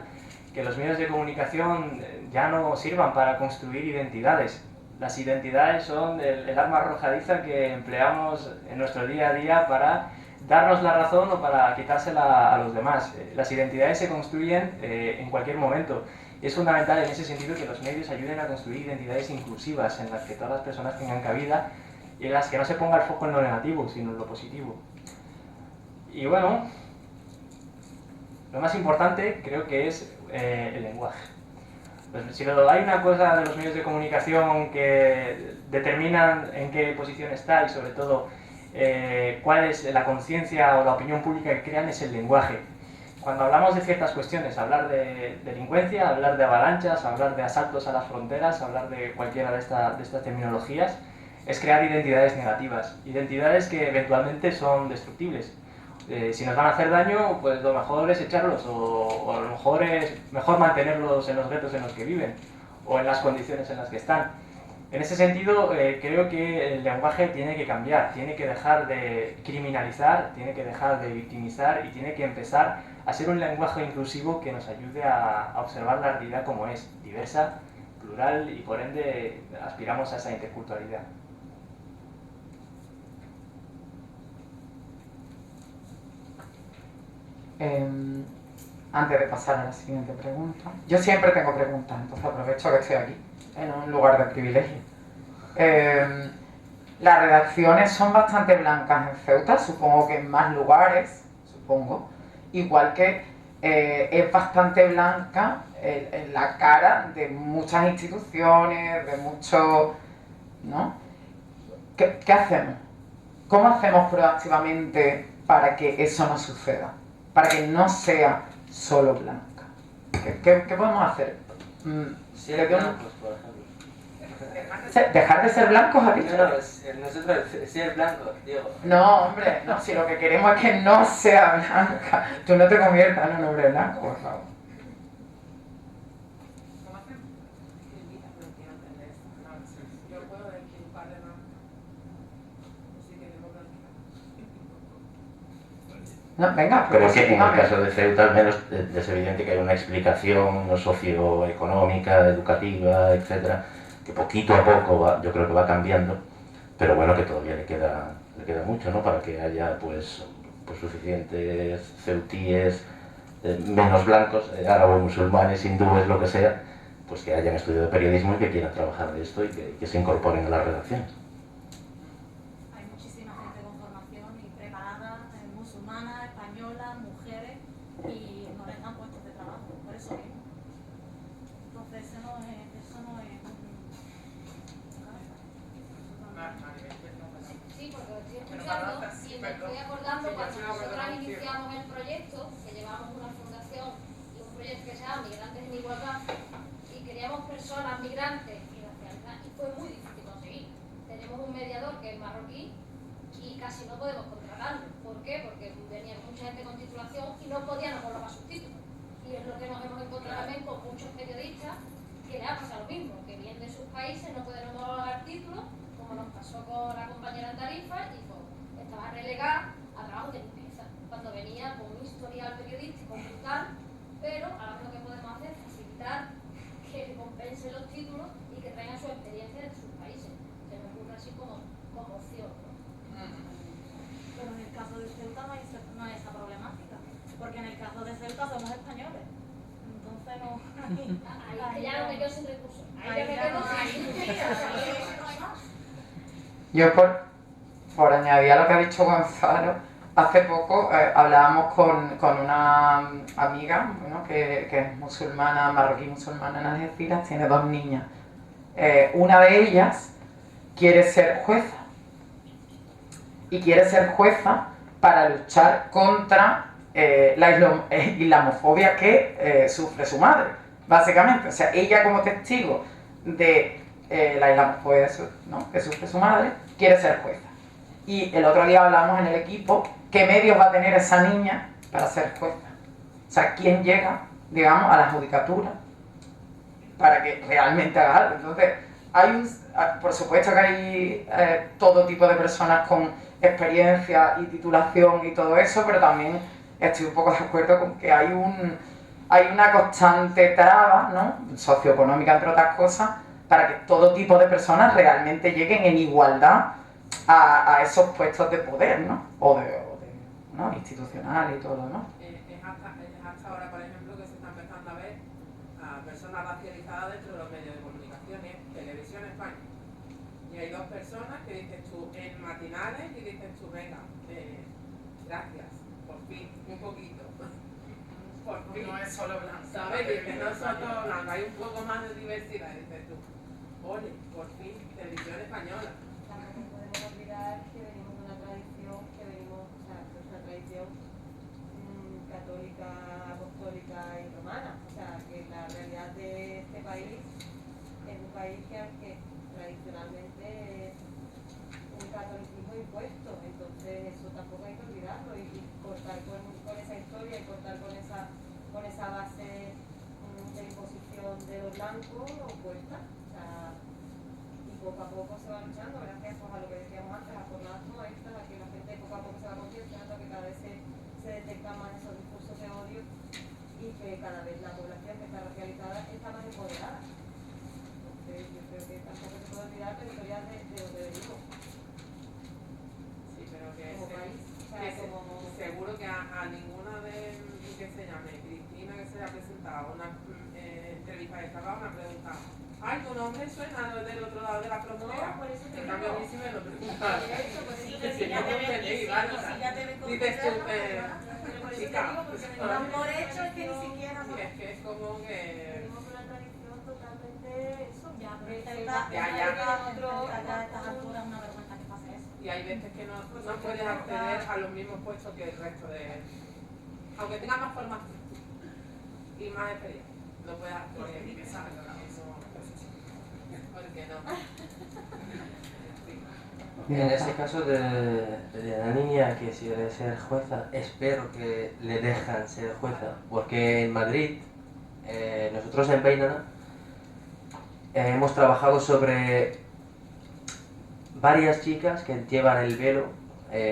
que los medios de comunicación ya no sirvan para construir identidades. Las identidades son el arma arrojadiza que empleamos en nuestro día a día para darnos la razón o para quitársela a los demás. Las identidades se construyen en cualquier momento. Es fundamental en ese sentido que los medios ayuden a construir identidades inclusivas en las que todas las personas tengan cabida y en las que no se ponga el foco en lo negativo, sino en lo positivo. Y bueno, lo más importante creo que es el lenguaje. Pues si hay una cosa de los medios de comunicación que determinan en qué posición está y sobre todo cuál es la conciencia o la opinión pública que crean, es el lenguaje. Cuando hablamos de ciertas cuestiones, hablar de delincuencia, hablar de avalanchas, hablar de asaltos a las fronteras, hablar de cualquiera de estas terminologías, es crear identidades negativas, identidades que eventualmente son destructibles. Si nos van a hacer daño, pues lo mejor es echarlos, o a lo mejor es mejor mantenerlos en los guetos en los que viven, o en las condiciones en las que están. En ese sentido, creo que el lenguaje tiene que cambiar, tiene que dejar de criminalizar, tiene que dejar de victimizar y tiene que empezar a ser un lenguaje inclusivo que nos ayude a observar la realidad como es, diversa, plural y por ende aspiramos a esa interculturalidad. Antes de pasar a la siguiente pregunta, yo siempre tengo preguntas, entonces aprovecho que estoy aquí, en un lugar de privilegio. Las redacciones son bastante blancas en Ceuta, supongo que en más lugares, supongo, igual que es bastante blanca en la cara de muchas instituciones, de muchos, ¿no? ¿Qué hacemos? ¿Cómo hacemos proactivamente para que eso no suceda? Para que no sea solo blanca. ¿Qué podemos hacer? Ser blancos, por ejemplo. ¿Dejar de ser blancos, has dicho? No, nosotros ser blancos, Diego. No, hombre, no, si lo que queremos es que no sea blanca. Tú no te conviertas en un hombre blanco, por favor. Yo puedo decir un par de más. Así que tengo que No, venga, Pero que en el dígame. caso de Ceuta al menos es evidente que hay una explicación no socioeconómica, educativa, etcétera, que poquito a poco yo creo que va cambiando, pero bueno, que todavía le queda mucho, ¿no? Para que haya pues suficientes ceutíes menos blancos, árabes, musulmanes, hindúes, lo que sea, pues que hayan estudiado periodismo y que quieran trabajar de esto y que se incorporen a las redacciones. Hay muchísima gente con formación y preparada, musulmana, española, mujeres, y no les dan puestos de trabajo, por eso mismo. Entonces eso no es Sí, porque lo estoy escuchando y me estoy acordando cuando nosotras iniciamos el proyecto, que llevamos una fundación y un proyecto que se llama Migrantes en Igualdad, y queríamos personas migrantes y racialidad, y fue muy difícil conseguir. Tenemos un mediador que es marroquí y casi no podemos contratarlo. ¿Por qué? Porque venía mucha gente con titulación y no podíamos colocar subtítulos. Y es lo que nos hemos encontrado también con muchos periodistas que les ha pasado lo mismo, que vienen de sus países, no pueden homologar títulos, como nos pasó con la compañera en Tarifa, y estaba relegada a trabajo de limpieza, cuando venía con un historial periodístico brutal, pero ahora lo que podemos hacer es facilitar que compensen los títulos y que traigan su experiencia de sus países. Se me ocurre así como opción, ¿no? Pero en el caso de Ceuta no hay esa problemática, porque en el caso de Ceuta somos españoles. Entonces no. Ahí ya no me quedo sin recursos. Ahí ya me quedo sin. Yo por añadir a lo que ha dicho Gonzalo, hace poco hablábamos con una amiga, bueno, que es musulmana, marroquí musulmana en Algeciras, tiene 2 niñas. Una de ellas quiere ser jueza y quiere ser jueza para luchar contra la islamofobia que sufre su madre, básicamente. O sea, ella como testigo de la islamofobia que sufre su madre, quiere ser jueza. Y el otro día hablamos en el equipo qué medios va a tener esa niña para ser jueza. O sea, quién llega, digamos, a la judicatura para que realmente haga algo. Entonces, por supuesto que hay todo tipo de personas con experiencia y titulación y todo eso, pero también estoy un poco de acuerdo con que hay una constante traba, ¿no?, socioeconómica, entre otras cosas, para que todo tipo de personas realmente lleguen en igualdad a esos puestos de poder, ¿no?, ¿no?, institucionales y todo lo demás. Es hasta ahora, por ejemplo, que se está empezando a ver a personas racializadas dentro de los medios de comunicación, Televisión España. Y hay dos personas que dices tú en matinales y dices tú, venga, gracias, por fin, un poquito. Por fin. No es solo blanco. ¿Sabes? Que no es solo blanco, hay un poco más de diversidad, dices tú. Ole, por fin, Televisión Española. Tampoco podemos olvidar que venimos de una tradición, una tradición católica, apostólica y romana. O sea, que la realidad de este país es un país que tradicionalmente es un catolicismo impuesto. Entonces eso tampoco hay que olvidarlo y cortar con esa historia y cortar con esa base de imposición de los blancos cuesta. Y poco a poco se va luchando, gracias a lo que decíamos antes, a jornadas como estas, a que la gente poco a poco se va concienciando, que cada vez se detectan más esos discursos de odio y que cada vez la población que está racializada está más empoderada. Entonces yo creo que tampoco se puede olvidar la historia de donde venimos. Sí, pero que como país. Seguro que a ninguna de, que se llame Cristina, que se haya presentado una entrevista de trabajo, me ha preguntado: ay, tu nombre suena del otro lado de la frontera. No, por eso te en cambio, a mí sí me lo preguntaron. Dices tú, chica, por hecho es que ni siquiera. Es que es como que. Venimos con una tradición totalmente eso. Ya, pero ya. A estas alturas es una vergüenza que pase eso. Y hay veces que no puedes acceder a los mismos puestos que el resto de. Aunque tengas más formación y más experiencia, no puedes acceder. ¿Por qué no? En este caso de la niña que si quiere ser jueza, espero que le dejan ser jueza, porque en Madrid, nosotros en Bainana, hemos trabajado sobre varias chicas que llevan el velo,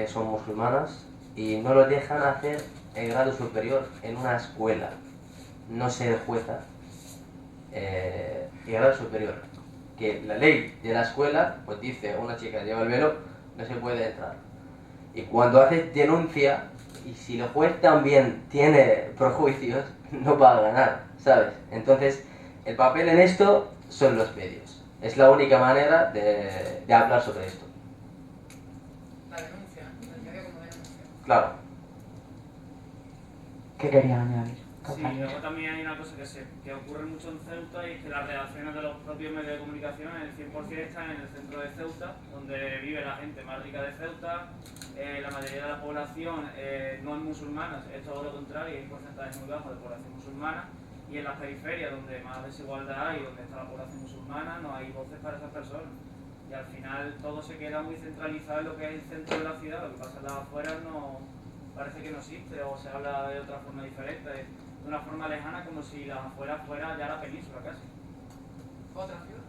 son musulmanas, y no lo dejan hacer el grado superior en una escuela, no ser jueza, y grado superior. Que la ley de la escuela pues dice, una chica lleva el velo, no se puede entrar. Y cuando hace denuncia, y si el juez también tiene prejuicios, no va a ganar, ¿sabes? Entonces, el papel en esto son los medios. Es la única manera de hablar sobre esto. La denuncia, el medio como denuncia. Claro. ¿Qué querías añadir? Sí, luego también hay una cosa que ocurre mucho en Ceuta y es que las redacciones de los propios medios de comunicación, el 100% están en el centro de Ceuta, donde vive la gente más rica de Ceuta. La mayoría de la población no es musulmana, es todo lo contrario, hay un porcentaje muy bajo de población musulmana. Y en las periferias, donde más desigualdad hay, donde está la población musulmana, no hay voces para esas personas. Y al final todo se queda muy centralizado en lo que es el centro de la ciudad, lo que pasa en las afueras no, parece que no existe o se habla de otra forma diferente, de una forma lejana, como si las afueras fuera ya la península casi. ¿Otra ciudad?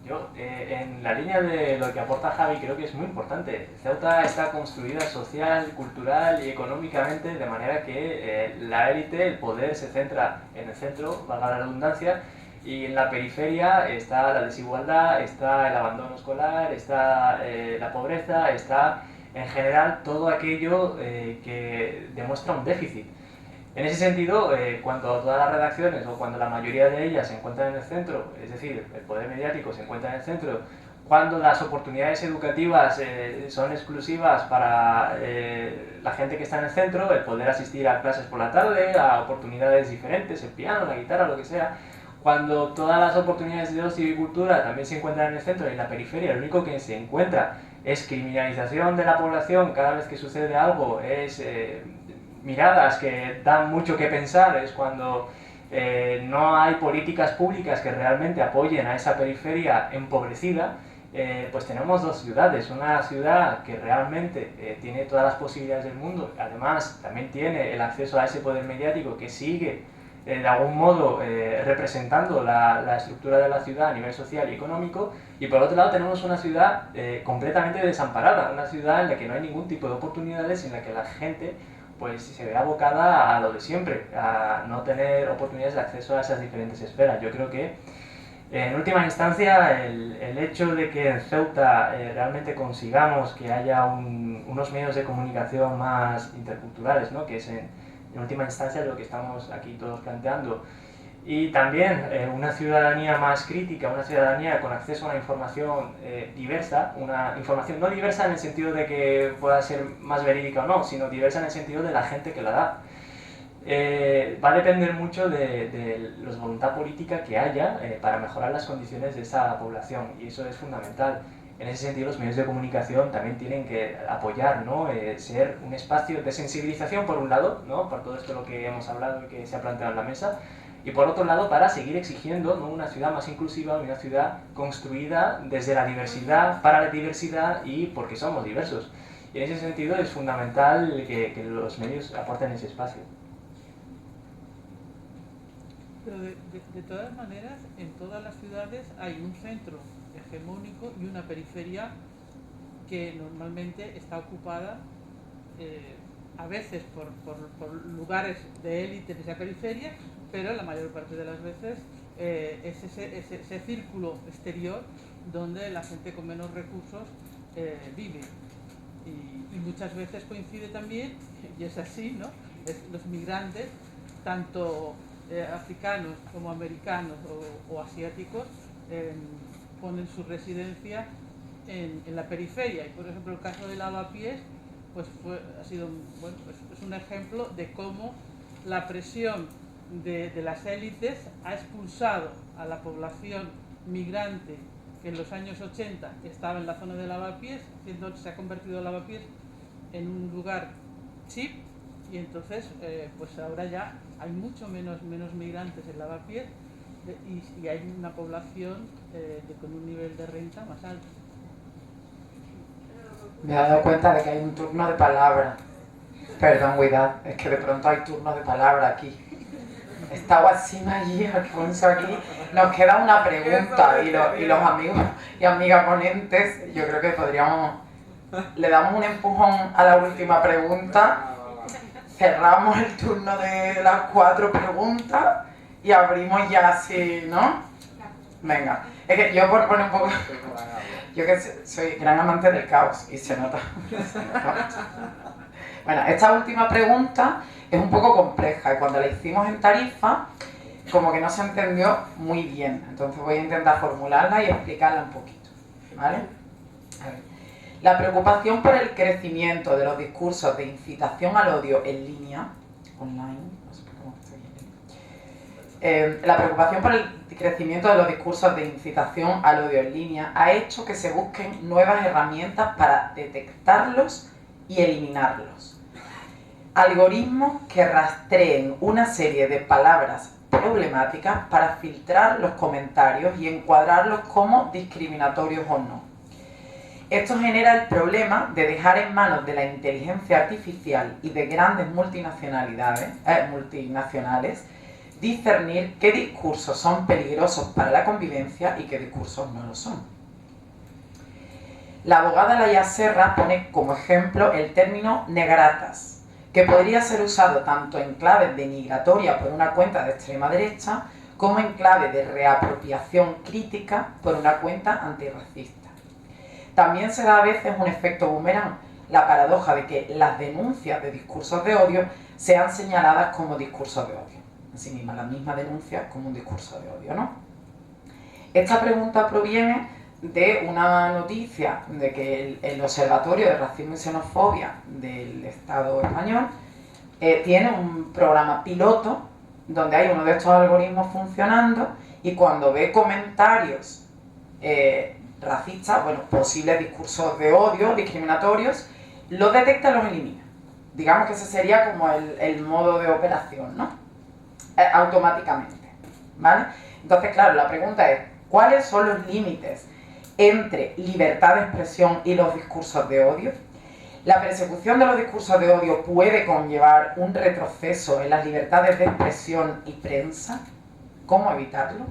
Yo, en la línea de lo que aporta Javi, creo que es muy importante. Ceuta está construida social, cultural y económicamente de manera que la élite, el poder se centra en el centro, valga la redundancia, y en la periferia está la desigualdad, está el abandono escolar, está la pobreza, está en general todo aquello que demuestra un déficit. En ese sentido, cuando todas las redacciones o cuando la mayoría de ellas se encuentran en el centro, es decir, el poder mediático se encuentra en el centro, cuando las oportunidades educativas son exclusivas para la gente que está en el centro, el poder asistir a clases por la tarde, a oportunidades diferentes, el piano, la guitarra, lo que sea, cuando todas las oportunidades de ocio y cultura también se encuentran en el centro y en la periferia, lo único que se encuentra es criminalización de la población cada vez que sucede algo, es miradas que dan mucho que pensar, es cuando no hay políticas públicas que realmente apoyen a esa periferia empobrecida. Pues tenemos dos ciudades, una ciudad que realmente tiene todas las posibilidades del mundo, además también tiene el acceso a ese poder mediático que sigue de algún modo representando la estructura de la ciudad a nivel social y económico, y por otro lado tenemos una ciudad completamente desamparada, una ciudad en la que no hay ningún tipo de oportunidades, en la que la gente pues se ve abocada a lo de siempre, a no tener oportunidades de acceso a esas diferentes esferas. Yo creo que en última instancia el hecho de que en Ceuta realmente consigamos que haya unos medios de comunicación más interculturales, ¿no? Que es en última instancia lo que estamos aquí todos planteando, y también una ciudadanía más crítica, una ciudadanía con acceso a una información diversa, una información no diversa en el sentido de que pueda ser más verídica o no, sino diversa en el sentido de la gente que la da. Va a depender mucho de la voluntad política que haya para mejorar las condiciones de esa población, y eso es fundamental. En ese sentido, los medios de comunicación también tienen que apoyar, ¿no? Ser un espacio de sensibilización, por un lado, ¿no? Por todo esto lo que hemos hablado y que se ha planteado en la mesa, y por otro lado, para seguir exigiendo, ¿no? Una ciudad más inclusiva, una ciudad construida desde la diversidad, para la diversidad y porque somos diversos. Y en ese sentido es fundamental que los medios aporten ese espacio. Pero de todas maneras, en todas las ciudades hay un centro hegemónico y una periferia que normalmente está ocupada a veces por lugares de élite de esa periferia, pero la mayor parte de las veces es ese círculo exterior donde la gente con menos recursos vive. Y muchas veces coincide también, y es así, ¿no? Los migrantes, tanto africanos como americanos o asiáticos, ponen su residencia en la periferia. Y por ejemplo el caso del Lavapiés pues es un ejemplo de cómo la presión de las élites ha expulsado a la población migrante que en los años 80 estaba en la zona de Lavapiés, se ha convertido Lavapiés en un lugar chip, y entonces pues ahora ya hay mucho menos migrantes en Lavapiés y hay una población con un nivel de renta más alto. Me he dado cuenta de que hay un turno de palabra. Perdón, cuidado, es que de pronto hay turno de palabra aquí. Estaba así allí, Alfonso aquí. Nos queda una pregunta y los amigos y amigas ponentes, yo creo que podríamos... Le damos un empujón a la última pregunta, cerramos el turno de las 4 preguntas y abrimos ya así, ¿no? Venga, es que yo por poner un poco... Yo que soy gran amante del caos y se nota. Bueno, esta última pregunta es un poco compleja y cuando la hicimos en Tarifa como que no se entendió muy bien. Entonces voy a intentar formularla y explicarla un poquito, ¿vale? A ver. La preocupación por el crecimiento de los discursos de incitación al odio en línea, online, no sé cómo estoy aquí. La preocupación por el crecimiento de los discursos de incitación al odio en línea ha hecho que se busquen nuevas herramientas para detectarlos y eliminarlos. Algoritmos que rastreen una serie de palabras problemáticas para filtrar los comentarios y encuadrarlos como discriminatorios o no. Esto genera el problema de dejar en manos de la inteligencia artificial y de grandes multinacionales discernir qué discursos son peligrosos para la convivencia y qué discursos no lo son. La abogada Laia Serra pone como ejemplo el término negratas, que podría ser usado tanto en clave denigratoria por una cuenta de extrema derecha como en clave de reapropiación crítica por una cuenta antirracista. También se da a veces un efecto boomerang, la paradoja de que las denuncias de discursos de odio sean señaladas como discursos de odio. En sí misma, la misma denuncia como un discurso de odio, ¿no? Esta pregunta proviene de una noticia de que el Observatorio de Racismo y Xenofobia del Estado español tiene un programa piloto donde hay uno de estos algoritmos funcionando y cuando ve comentarios racistas, bueno, posibles discursos de odio, discriminatorios, los detecta y los elimina. Digamos que ese sería como el modo de operación, ¿no? Automáticamente, ¿vale? Entonces, claro, la pregunta es, ¿cuáles son los límites entre libertad de expresión y los discursos de odio? La persecución de los discursos de odio puede conllevar un retroceso en las libertades de expresión y prensa. ¿Cómo evitarlo?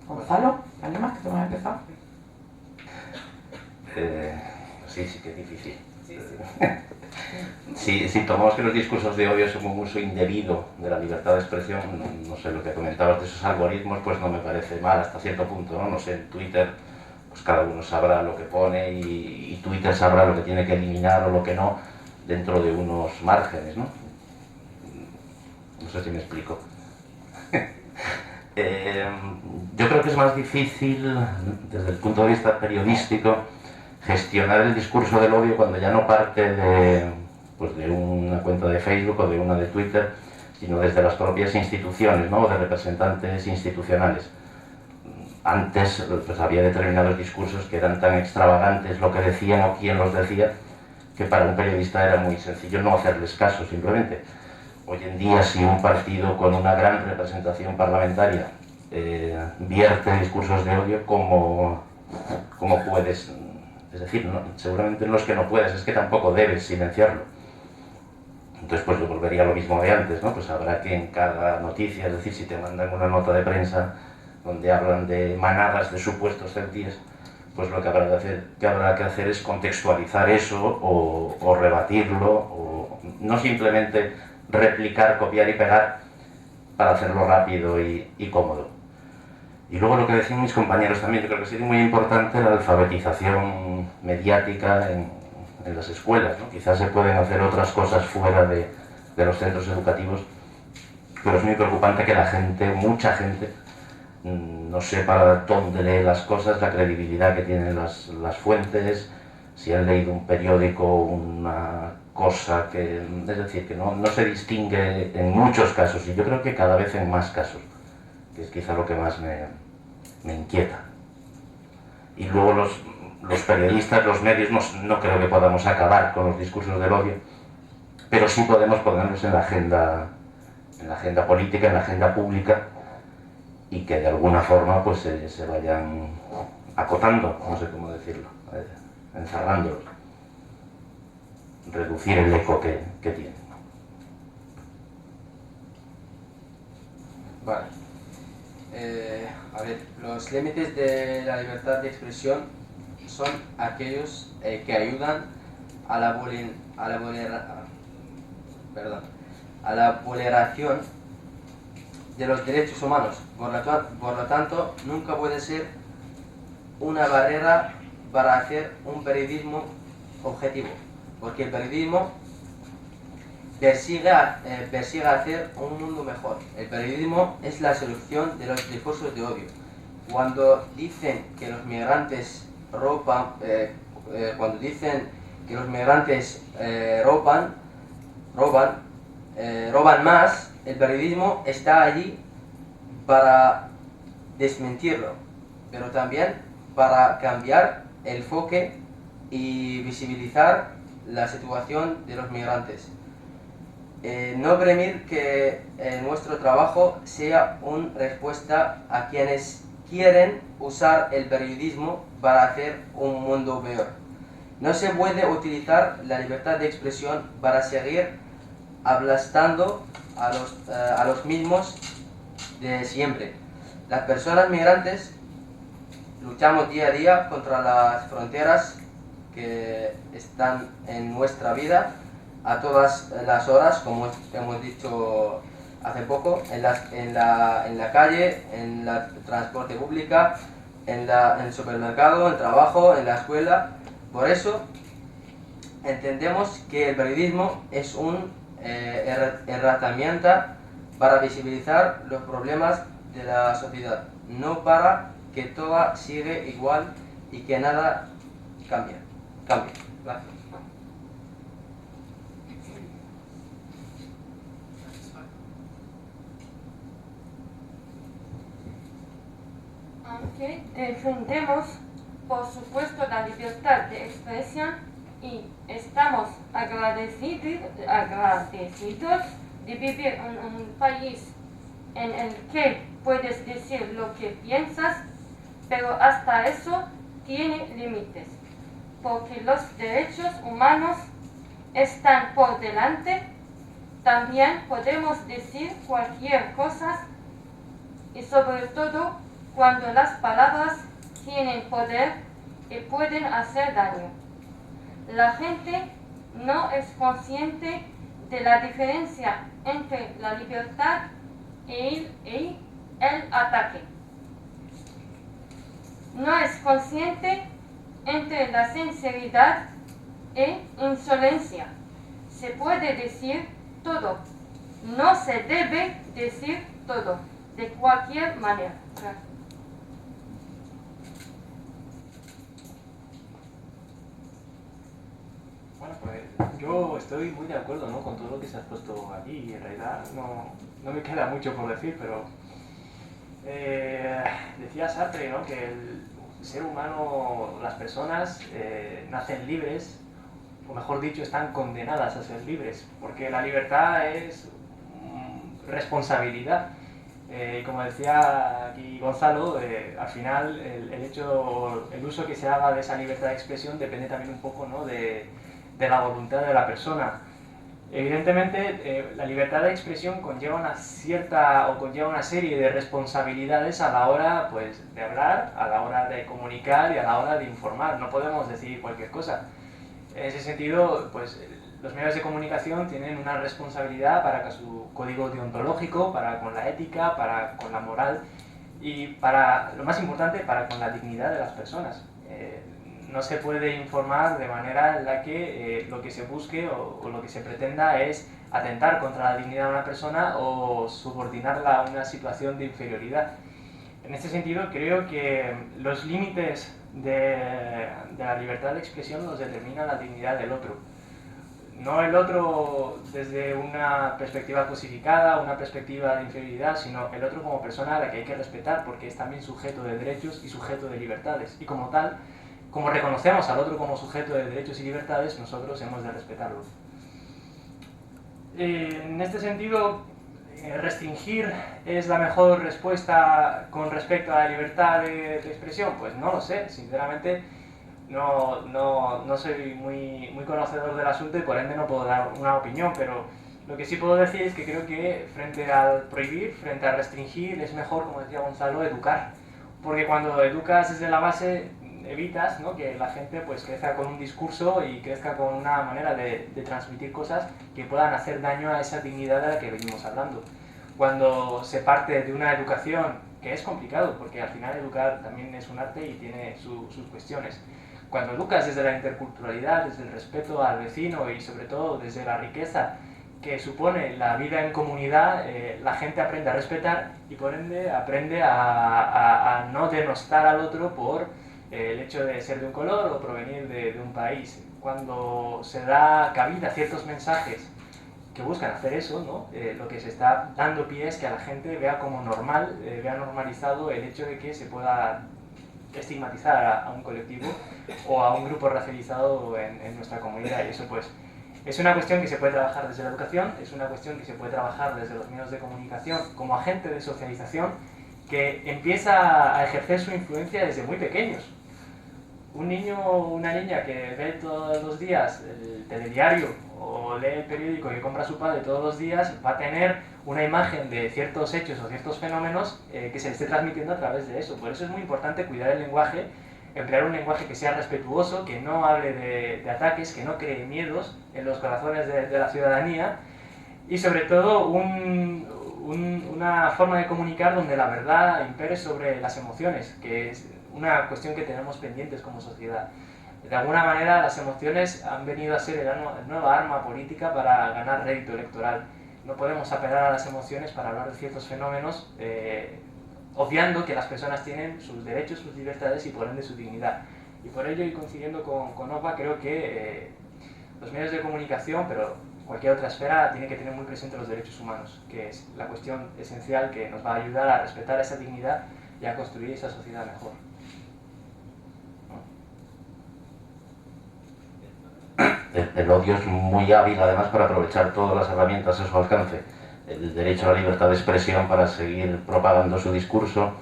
Gonzalo, ¿te animas que tú vas a empezar? Sí que es difícil. Si tomamos que los discursos de odio son un uso indebido de la libertad de expresión, no sé, lo que comentabas de esos algoritmos, pues no me parece mal hasta cierto punto, ¿no? No sé, en Twitter, pues cada uno sabrá lo que pone y Twitter sabrá lo que tiene que eliminar o lo que no, dentro de unos márgenes, ¿no? No sé si me explico. Yo creo que es más difícil, desde el punto de vista periodístico, gestionar el discurso del odio cuando ya no parte de una cuenta de Facebook o de una de Twitter, sino desde las propias instituciones, ¿no? O de representantes institucionales. Antes pues, había determinados discursos que eran tan extravagantes lo que decían o quién los decía, que para un periodista era muy sencillo no hacerles caso simplemente. Hoy en día, si un partido con una gran representación parlamentaria vierte discursos de odio, ¿cómo puedes? Es decir, no, seguramente no es que no puedas, es que tampoco debes silenciarlo. Entonces, pues yo volvería a lo mismo de antes, ¿no? Pues habrá que en cada noticia, es decir, si te mandan una nota de prensa donde hablan de manadas de supuestos celtíes, pues lo que habrá que hacer es contextualizar eso o rebatirlo, o no simplemente replicar, copiar y pegar para hacerlo rápido y cómodo. Y luego lo que decían mis compañeros también, yo creo que sería muy importante la alfabetización mediática en las escuelas, ¿no? Quizás se pueden hacer otras cosas fuera de los centros educativos, pero es muy preocupante que la gente, mucha gente, no sepa dónde lee las cosas, la credibilidad que tienen las fuentes, si han leído un periódico, una cosa que... Es decir, que no se distingue en muchos casos, y yo creo que cada vez en más casos, que es quizá lo que más me inquieta. Y luego los periodistas, los medios, no creo que podamos acabar con los discursos del odio, pero sí podemos ponerlos en la agenda política, en la agenda pública, y que de alguna forma pues se vayan acotando, no sé cómo decirlo, encerrándolos, reducir el eco que tienen. Vale. A ver, los límites de la libertad de expresión son aquellos que ayudan a la vulneración de los derechos humanos. Por lo tanto, nunca puede ser una barrera para hacer un periodismo objetivo, porque el periodismo persigue hacer un mundo mejor. El periodismo es la solución de los discursos de odio. Cuando dicen que los migrantes roban más, el periodismo está allí para desmentirlo, pero también para cambiar el enfoque y visibilizar la situación de los migrantes. No permitir que nuestro trabajo sea una respuesta a quienes quieren usar el periodismo para hacer un mundo peor. No se puede utilizar la libertad de expresión para seguir aplastando a los mismos de siempre. Las personas migrantes luchamos día a día contra las fronteras que están en nuestra vida a todas las horas, como hemos dicho hace poco, en la calle, en la transporte pública, en el supermercado, en el trabajo, en la escuela. Por eso entendemos que el periodismo es una herramienta para visibilizar los problemas de la sociedad, no para que todo siga igual y que nada cambie. Gracias. Aunque defendemos, por supuesto, la libertad de expresión y estamos agradecidos de vivir en un país en el que puedes decir lo que piensas, pero hasta eso tiene límites. porque los derechos humanos están por delante, también podemos decir cualquier cosa y sobre todo cuando las palabras tienen poder y pueden hacer daño. La gente no es consciente de la diferencia entre la libertad y el ataque. No es consciente entre la sinceridad e insolencia. Se puede decir todo. No se debe decir todo, de cualquier manera. Bueno, pues yo estoy muy de acuerdo, ¿no?, con todo lo que se ha puesto aquí y en realidad no me queda mucho por decir, pero decía Sartre, ¿no?, que el ser humano, las personas nacen libres, o mejor dicho, están condenadas a ser libres, porque la libertad es responsabilidad. Como decía aquí Gonzalo, al final el uso que se haga de esa libertad de expresión depende también un poco, ¿no?, de la voluntad de la persona. Evidentemente, la libertad de expresión conlleva una serie de responsabilidades a la hora, pues, de hablar, a la hora de comunicar y a la hora de informar. No podemos decir cualquier cosa. En ese sentido, pues, los medios de comunicación tienen una responsabilidad para con su código deontológico, para con la ética, para con la moral y para, lo más importante, para con la dignidad de las personas. No se puede informar de manera en la que lo que se busque o lo que se pretenda es atentar contra la dignidad de una persona o subordinarla a una situación de inferioridad. En este sentido, creo que los límites de la libertad de expresión los determina la dignidad del otro. No el otro desde una perspectiva cosificada, una perspectiva de inferioridad, sino el otro como persona a la que hay que respetar porque es también sujeto de derechos y sujeto de libertades. Y como tal, como reconocemos al otro como sujeto de derechos y libertades, nosotros hemos de respetarlo. En este sentido, ¿restringir es la mejor respuesta con respecto a la libertad de expresión? Pues no lo sé, sinceramente no soy muy conocedor del asunto y por ende no puedo dar una opinión, pero lo que sí puedo decir es que creo que frente al prohibir, frente a restringir, es mejor, como decía Gonzalo, educar. Porque cuando educas desde la base, evitas, ¿no?, que la gente pues crezca con un discurso y crezca con una manera de transmitir cosas que puedan hacer daño a esa dignidad de la que venimos hablando. Cuando se parte de una educación, que es complicado, porque al final educar también es un arte y tiene sus cuestiones. Cuando educas desde la interculturalidad, desde el respeto al vecino y sobre todo desde la riqueza que supone la vida en comunidad, la gente aprende a respetar y por ende aprende a no denostar al otro por el hecho de ser de un color o provenir de un país. Cuando se da cabida a ciertos mensajes que buscan hacer eso, ¿no?, lo que se está dando pie es que a la gente vea como normal, vea normalizado el hecho de que se pueda estigmatizar a un colectivo o a un grupo racializado en nuestra comunidad. Y eso pues es una cuestión que se puede trabajar desde la educación, es una cuestión que se puede trabajar desde los medios de comunicación como agente de socialización que empieza a ejercer su influencia desde muy pequeños. Un niño o una niña que ve todos los días el telediario o lee el periódico que compra su padre todos los días va a tener una imagen de ciertos hechos o ciertos fenómenos que se le esté transmitiendo a través de eso. Por eso es muy importante cuidar el lenguaje, emplear un lenguaje que sea respetuoso, que no hable de ataques, que no cree miedos en los corazones de la ciudadanía y sobre todo una forma de comunicar donde la verdad impere sobre las emociones, que es una cuestión que tenemos pendientes como sociedad. De alguna manera las emociones han venido a ser la nueva arma política para ganar rédito electoral. No podemos apelar a las emociones para hablar de ciertos fenómenos, obviando que las personas tienen sus derechos, sus libertades y por ende su dignidad. Y por ello, y coincidiendo con OPA, creo que los medios de comunicación, pero cualquier otra esfera, tiene que tener muy presente los derechos humanos, que es la cuestión esencial que nos va a ayudar a respetar esa dignidad y a construir esa sociedad mejor. El odio es muy hábil además para aprovechar todas las herramientas a su alcance. El derecho a la libertad de expresión para seguir propagando su discurso.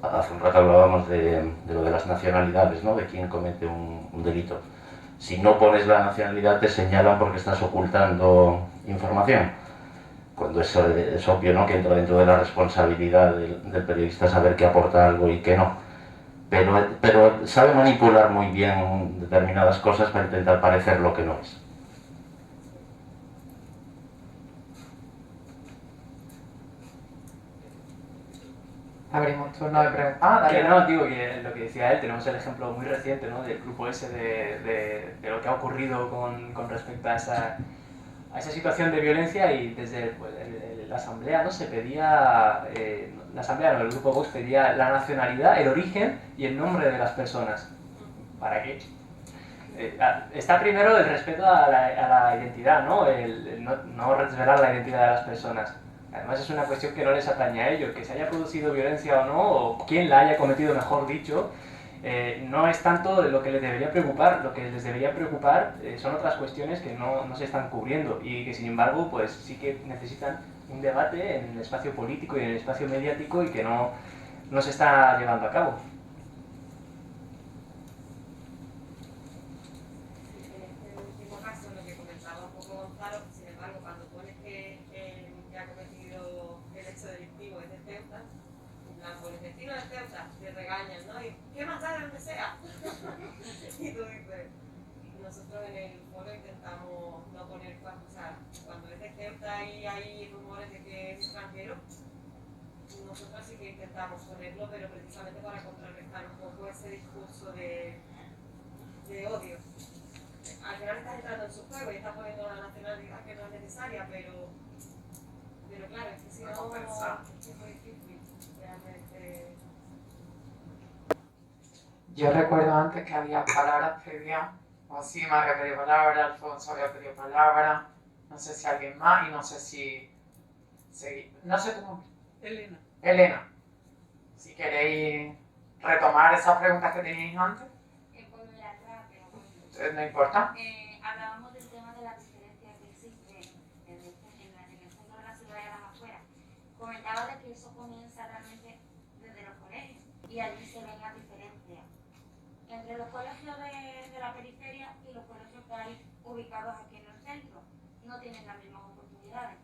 Hace un rato hablábamos de lo de las nacionalidades, ¿no?, de quién comete un delito. Si no pones la nacionalidad te señalan porque estás ocultando información. Cuando es obvio, ¿no?, que entra dentro de la responsabilidad del periodista saber qué aporta algo y qué no. Pero sabe manipular muy bien determinadas cosas para intentar parecer lo que no es. Abrimos turno de preguntas. Ah, dale. Que no, digo que lo que decía él, tenemos el ejemplo muy reciente, ¿no?, del grupo ese de lo que ha ocurrido con respecto a esa situación de violencia, y desde pues, la asamblea, ¿no?, se pedía, la asamblea, no, el grupo Vox pedía la nacionalidad, el origen y el nombre de las personas. ¿Para qué? Está primero el respeto a la identidad, ¿no?, el no desvelar la identidad de las personas. Además es una cuestión que no les atañe a ellos, que se haya producido violencia o no, o quién la haya cometido, mejor dicho, no es tanto de lo que les debería preocupar. Lo que les debería preocupar son otras cuestiones que no se están cubriendo y que sin embargo pues sí que necesitan un debate en el espacio político y en el espacio mediático y que no se está llevando a cabo. ¿Qué más da de donde sea? Y tú dices, nosotros en el foro intentamos no poner, o sea, cuando es de Ceuta y hay rumores de que es extranjero, nosotros sí que intentamos ponerlo, pero precisamente para contrarrestar un poco ese discurso de odio. Al final estás entrando en su juego y estás poniendo la nacionalidad que no es necesaria, pero claro, es que si no, es muy difícil realmente. Yo recuerdo antes que había palabras pedidas, Osima había pedido palabra, Alfonso había pedido palabra, no sé si alguien más y no sé si... no sé tu nombre. Elena. Elena, si queréis retomar esas preguntas que teníais antes. Pues mira, rápido. No importa. Hablábamos del tema de la diferencia que existe en el centro de la ciudad y a las afueras. Comentaba de que eso comienza realmente desde los colegios y allí se ven las diferencias entre los colegios de la periferia y los colegios que hay ubicados aquí en el centro. No tienen las mismas oportunidades.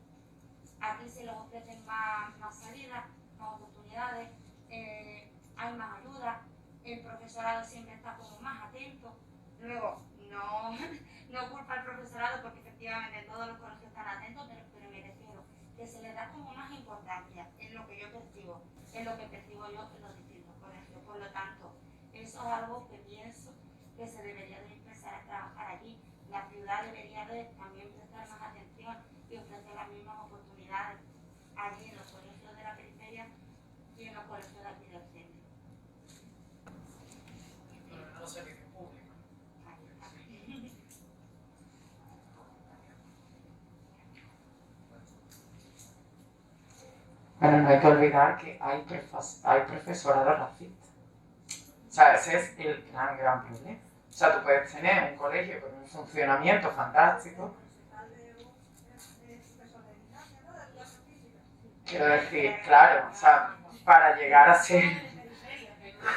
Aquí se les ofrecen más salidas, más oportunidades, hay más ayuda, el profesorado siempre está como más atento. Luego, no culpa al profesorado porque efectivamente todos los colegios están atentos, pero me refiero que se les da como más importancia en lo que yo percibo, en lo que percibo yo en los distintos colegios. Por lo tanto, eso es algo que pienso que se debería de empezar a trabajar allí. La ciudad debería de también prestar más atención y ofrecer las mismas oportunidades allí en los colegios de la periferia y en los colegios de aquí del centro. No servicio público. Bueno, no hay que olvidar que hay profesorado racista. O sea, ese es el gran problema. O sea, tú puedes tener un colegio con un funcionamiento fantástico. Quiero decir, claro, o sea, para llegar a ser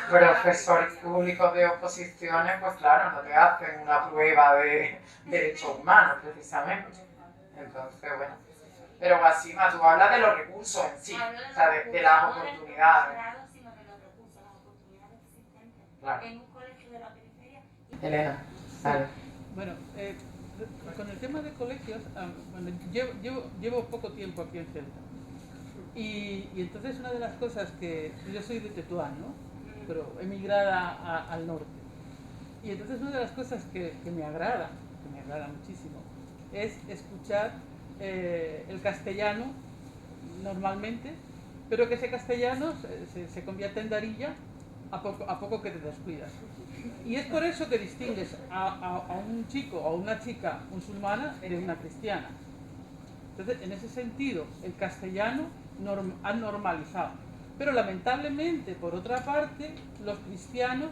profesor público de oposiciones, pues claro, no te hacen una prueba de derechos humanos, precisamente. Entonces, bueno. Pero Guasima, tú hablas de los recursos en sí, o sea, de las oportunidades. Claro. En un colegio de la periferia. Elena, dale. Bueno, con el tema de colegios, bueno, llevo poco tiempo aquí en Ceuta. Y entonces una de las cosas que... Yo soy de Tetuán, ¿no? Pero emigrada al norte. Y entonces una de las cosas que me agrada muchísimo, es escuchar el castellano normalmente, pero que ese castellano se convierta en darilla a poco que te descuidas. Y es por eso que distingues a un chico o a una chica musulmana de una cristiana. Entonces, en ese sentido, el castellano ha normalizado. Pero lamentablemente, por otra parte, los cristianos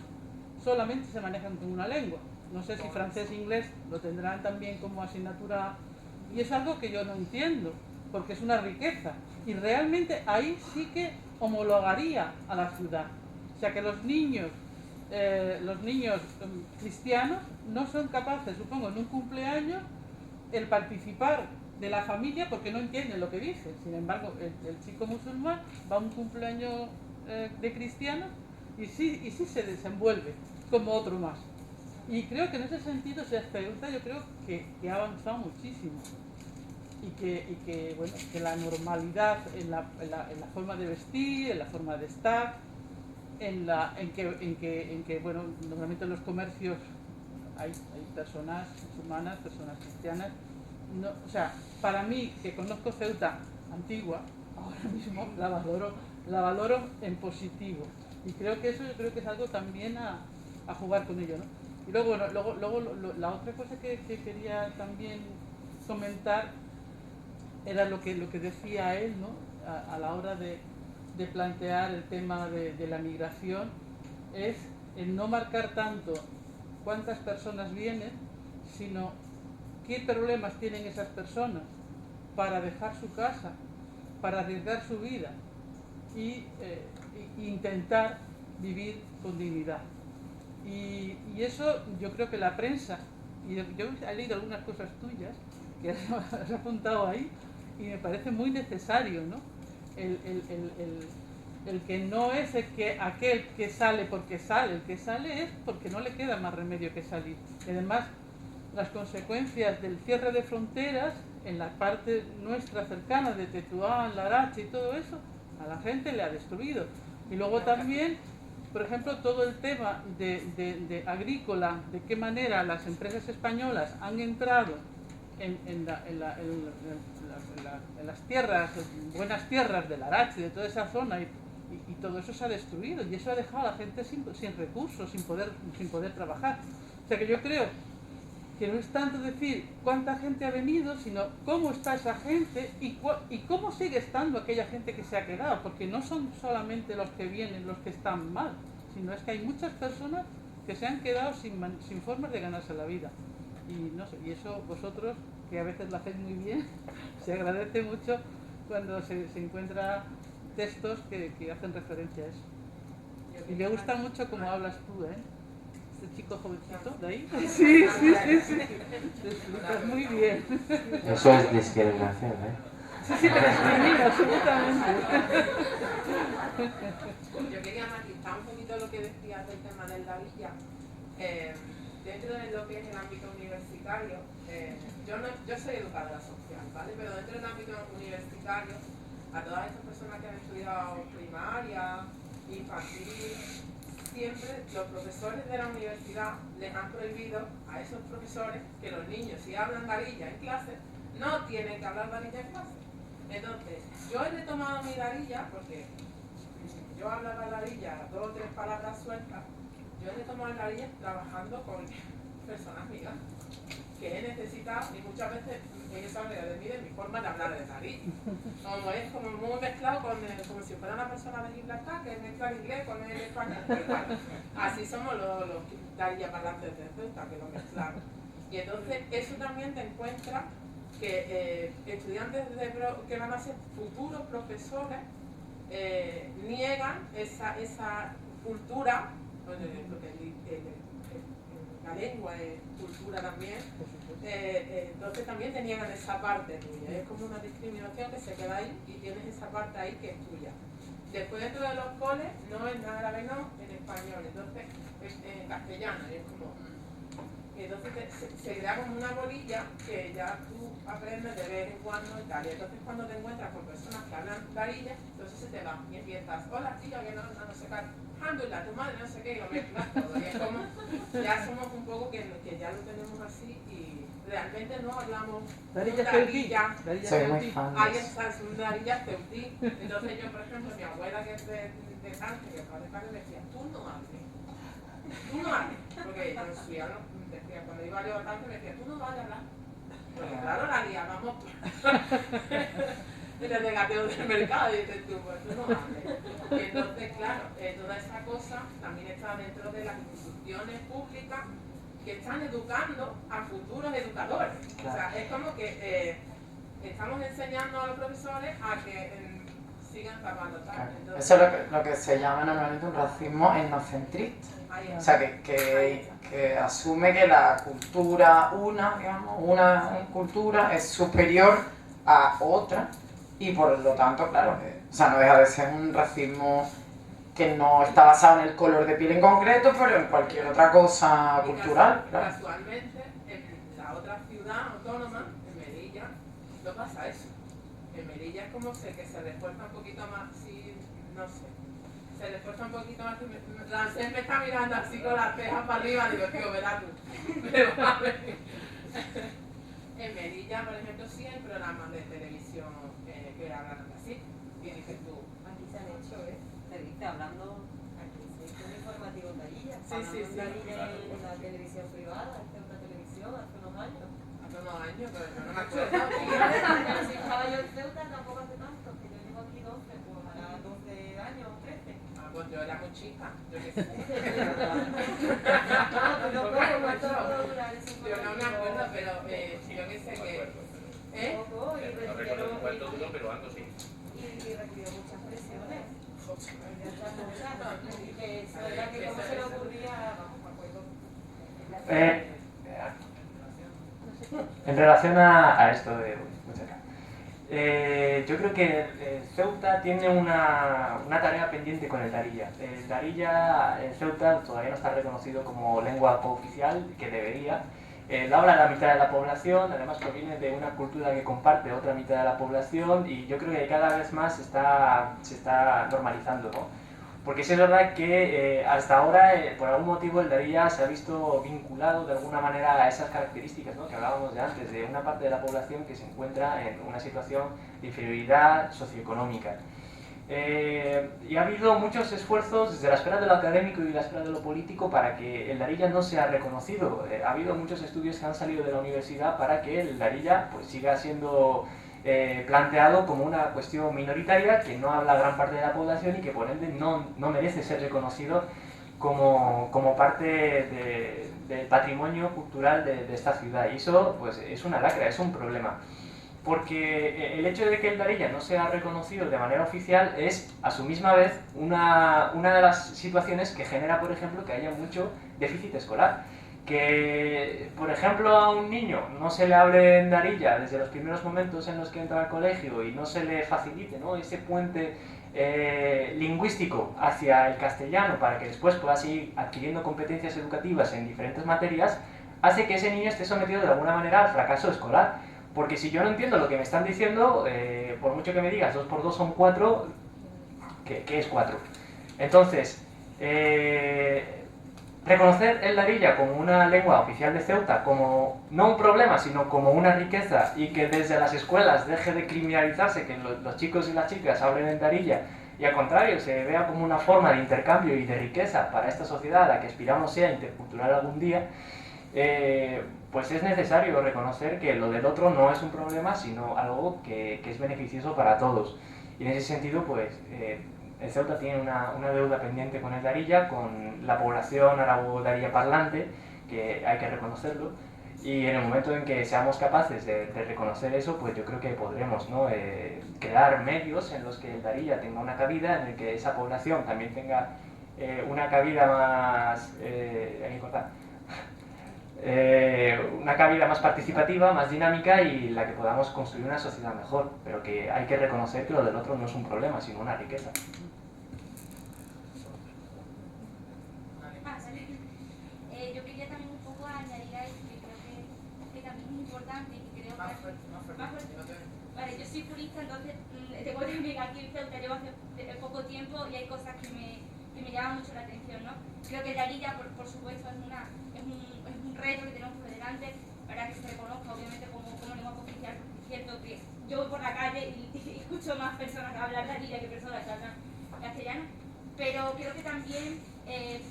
solamente se manejan con una lengua. No sé si francés e inglés lo tendrán también como asignatura. Y es algo que yo no entiendo, porque es una riqueza. Y realmente ahí sí que homologaría a la ciudad. O sea, que los niños los niños cristianos no son capaces, supongo, en un cumpleaños, el participar de la familia porque no entienden lo que dicen. Sin embargo, el chico musulmán va a un cumpleaños de cristianos y sí se desenvuelve como otro más. Y creo que en ese sentido, Ceuta yo creo que ha avanzado muchísimo. Y que la normalidad en la forma de vestir, en la forma de estar, en que bueno, normalmente en los comercios hay personas musulmanas, personas cristianas. No, o sea, para mí, que conozco Ceuta antigua, ahora mismo la valoro en positivo. Y creo que eso yo creo que es algo también a jugar con ello, ¿no? Y luego, bueno, luego la otra cosa que quería también comentar era lo que decía él, ¿no? A la hora de plantear el tema de la migración, es el no marcar tanto cuántas personas vienen, sino qué problemas tienen esas personas para dejar su casa, para arriesgar su vida y intentar vivir con dignidad. Y eso yo creo que la prensa, y yo he leído algunas cosas tuyas que has apuntado ahí, y me parece muy necesario, ¿no? El que no es aquel que sale porque sale, el que sale es porque no le queda más remedio que salir. Y además, las consecuencias del cierre de fronteras en la parte nuestra cercana de Tetuán, Larache y todo eso, a la gente le ha destruido. Y luego también, por ejemplo, todo el tema de agrícola, de qué manera las empresas españolas han entrado en las tierras, buenas tierras del Larache, de toda esa zona, y todo eso se ha destruido, y eso ha dejado a la gente sin recursos, sin poder trabajar. O sea que yo creo que no es tanto decir cuánta gente ha venido, sino cómo está esa gente y cómo sigue estando aquella gente que se ha quedado, porque no son solamente los que vienen los que están mal, sino es que hay muchas personas que se han quedado sin formas de ganarse la vida. Y no sé, y eso vosotros, que a veces lo hacéis muy bien, se agradece mucho cuando se encuentra textos que hacen referencia a eso. Y me gusta mucho cómo hablas tú, ¿eh? Este chico jovencito de ahí. Sí. Te explicas muy bien. Eso es discriminación, ¿eh? Sí, te discrimina, absolutamente. Yo quería matizar un poquito lo que decías del tema del Davilla. Dentro de lo que es el ámbito universitario, yo soy educadora social, ¿vale? Pero dentro del ámbito universitario, a todas estas personas que han estudiado primaria, infantil, siempre los profesores de la universidad les han prohibido a esos profesores que los niños, si hablan darilla en clase, no tienen que hablar darilla en clase. Entonces, yo he retomado mi darilla, porque yo hablaba darilla, 2 o 3 palabras sueltas, yo he retomado el darilla trabajando con personas migrantes, que he necesitado, y muchas veces ellos saben de mí, de mi forma de hablar de darilla. Como es como muy mezclado como si fuera una persona de Gibraltar que mezcla el inglés con el español. Así somos los darilla parlantes de Ceuta, que lo mezclamos. Y entonces eso también te encuentra que estudiantes que van a ser futuros profesores niegan esa cultura, porque la lengua es cultura también, entonces también te niegan esa parte tuya. Es como una discriminación que se queda ahí y tienes esa parte ahí que es tuya. Después dentro de los coles no es nada árabe, no, en español, entonces en castellano, y es como... Entonces se crea como una bolilla que ya tú aprendes de vez en cuando y tal. Y entonces cuando te encuentras con personas que hablan darilla, entonces se te va y empiezas, hola chica, que no sé qué, Alhamdulillah, tu madre no sé qué, y lo mezclas todo. Y es como, ya somos un poco que ya lo tenemos así y realmente no hablamos darilla. Ahí está, es un darilla ceutí. Entonces yo, por ejemplo, mi abuela que es de Sánchez, que me decía, tú no hables, porque yo decía, cuando iba yo a Tánger me decía, tú no vas a hablar, porque claro, la liábamos en el regateo del mercado, y dices tú, pues tú no hables. Y entonces, claro, toda esa cosa también está dentro de las instituciones públicas que están educando a futuros educadores. Claro. O sea, es como que estamos enseñando a los profesores a que sigan tapando tal. Claro. Eso es lo que se llama normalmente un racismo etnocentrista. O sea, que asume que la cultura, una cultura es superior a otra y por lo tanto, claro, o sea, no deja de ser un racismo que no está basado en el color de piel en concreto, pero en cualquier otra cosa cultural. Claro. Casualmente, en la otra ciudad autónoma, en Melilla, no pasa eso. En Melilla es como que se refuerza un poquito más, sí, no sé. Se le esfuerza un poquito más. Lancés me está mirando así con las cejas para arriba, digo, tío, verás tú. Pero a ver. En Melilla, por ejemplo, sí hay programas de televisión que hablan así. Y dices tú. Aquí se han hecho, te dice, hablando. Aquí se hizo un informativo en Darilla. Sí. En Darilla en la televisión privada, en una televisión hace unos años. Hace unos años, pero no me acuerdo. Pero si estaba yo en Ceuta, tampoco hace tanto, que yo llevo aquí 12, pues hará 12 años o 13. Pues yo era muy chica, yo qué sé. Yo no me acuerdo, pero yo qué sé que... No recuerdo cuánto duró, pero algo sí. Y recibió muchas presiones. Que es verdad que cómo se le ocurría, vamos, me acuerdo. En relación a esto de... yo creo que Ceuta tiene una tarea pendiente con el Darija. El Darija en Ceuta todavía no está reconocido como lengua cooficial, que debería. La habla la mitad de la población, además proviene de una cultura que comparte otra mitad de la población y yo creo que cada vez más se está normalizando, ¿no? Porque sí es verdad que hasta ahora, por algún motivo, el Darija se ha visto vinculado de alguna manera a esas características, ¿no?, que hablábamos de antes, de una parte de la población que se encuentra en una situación de inferioridad socioeconómica. Y ha habido muchos esfuerzos desde la esfera de lo académico y la esfera de lo político para que el Darija no sea reconocido. Ha habido muchos estudios que han salido de la universidad para que el Darija pues, siga siendo planteado como una cuestión minoritaria que no habla gran parte de la población y que por ende no merece ser reconocido como parte del patrimonio cultural de esta ciudad. Y eso pues, es una lacra, es un problema. Porque el hecho de que el Darija no sea reconocido de manera oficial es, a su misma vez, una de las situaciones que genera, por ejemplo, que haya mucho déficit escolar. Que, por ejemplo, a un niño no se le hable en Darija desde los primeros momentos en los que entra al colegio y no se le facilite, ¿no?, ese puente lingüístico hacia el castellano para que después pueda seguir adquiriendo competencias educativas en diferentes materias, hace que ese niño esté sometido de alguna manera al fracaso escolar. Porque si yo no entiendo lo que me están diciendo, por mucho que me digas 2 por 2 son 4, ¿qué es 4? Entonces, reconocer el Darija como una lengua oficial de Ceuta, como no un problema, sino como una riqueza, y que desde las escuelas deje de criminalizarse que los chicos y las chicas hablen en Darija, y al contrario, se vea como una forma de intercambio y de riqueza para esta sociedad a la que aspiramos sea intercultural algún día, pues es necesario reconocer que lo del otro no es un problema, sino algo que es beneficioso para todos. Y en ese sentido, pues, el Ceuta tiene una deuda pendiente con el Darija, con la población arabo-darija parlante, que hay que reconocerlo, y en el momento en que seamos capaces de reconocer eso, pues yo creo que podremos, ¿no?, crear medios en los que el Darija tenga una cabida, en el que esa población también tenga una cabida más... una cabida más participativa, más dinámica y la que podamos construir una sociedad mejor, pero que hay que reconocer que lo del otro no es un problema, sino una riqueza. Yo quería también un poco añadir a eso, que creo que también es importante y que creo que... Vale, yo soy jurista, entonces tengo también aquí en Ceuta, llevo hace poco tiempo y hay cosas que me llaman mucho la atención, ¿no? Creo que el Darija, por supuesto, es un reto que tenemos por delante para que se reconozca, obviamente, como lengua oficial. Es cierto que yo voy por la calle y escucho más personas hablar Darija que personas que hablan castellano, pero creo que también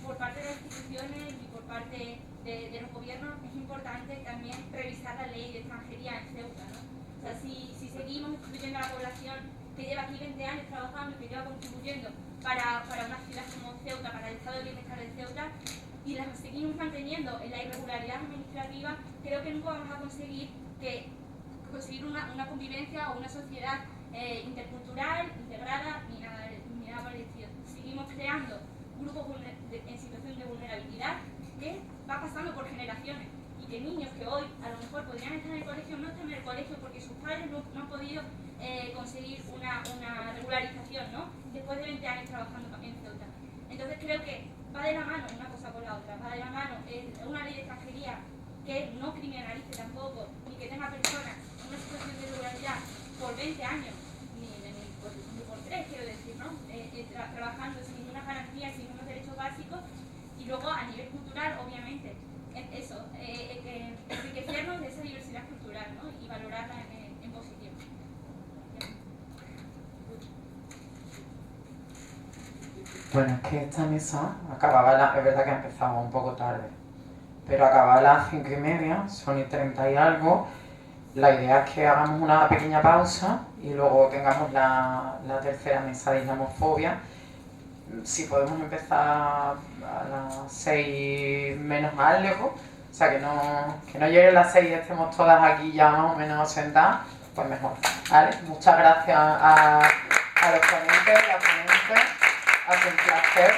por parte de las instituciones y por parte de los gobiernos es importante también revisar la ley de extranjería en Ceuta, ¿no? O sea, si seguimos excluyendo a la población que lleva aquí 20 años trabajando y que lleva contribuyendo para una ciudad como Ceuta, para el estado de bienestar de Ceuta, y las seguimos manteniendo en la irregularidad administrativa, creo que nunca vamos a conseguir una convivencia o una sociedad intercultural, integrada, ni nada parecido. Seguimos creando grupos en situación de vulnerabilidad, que va pasando por generaciones. Y que niños que hoy a lo mejor podrían estar en el colegio no están en el colegio porque sus padres no han podido conseguir una regularización, ¿no? Después de 20 años trabajando en Ceuta. Entonces creo que va de la mano una cosa con la otra, va de la mano una ley de extranjería que no criminalice tampoco, ni que tenga personas en una situación de irregularidad por 20 años, ni por 3, quiero decir, ¿no? Trabajando sin ninguna garantía, sin unos derechos básicos, y luego a nivel cultural, obviamente, eso, enriquecernos de esa diversidad cultural, ¿no? Y valorarla en positivo. Bueno, es que esta mesa acababa, es verdad que empezaba un poco tarde, pero acababa a las 5:30, son y 30 y algo. La idea es que hagamos una pequeña pausa y luego tengamos la tercera mesa de islamofobia. Si podemos empezar a las 6 menos algo, o sea que no lleguen las 6 y estemos todas aquí ya más o menos sentadas, pues mejor, ¿vale? Muchas gracias a los ponentes y a las ponentes, ha sido un placer.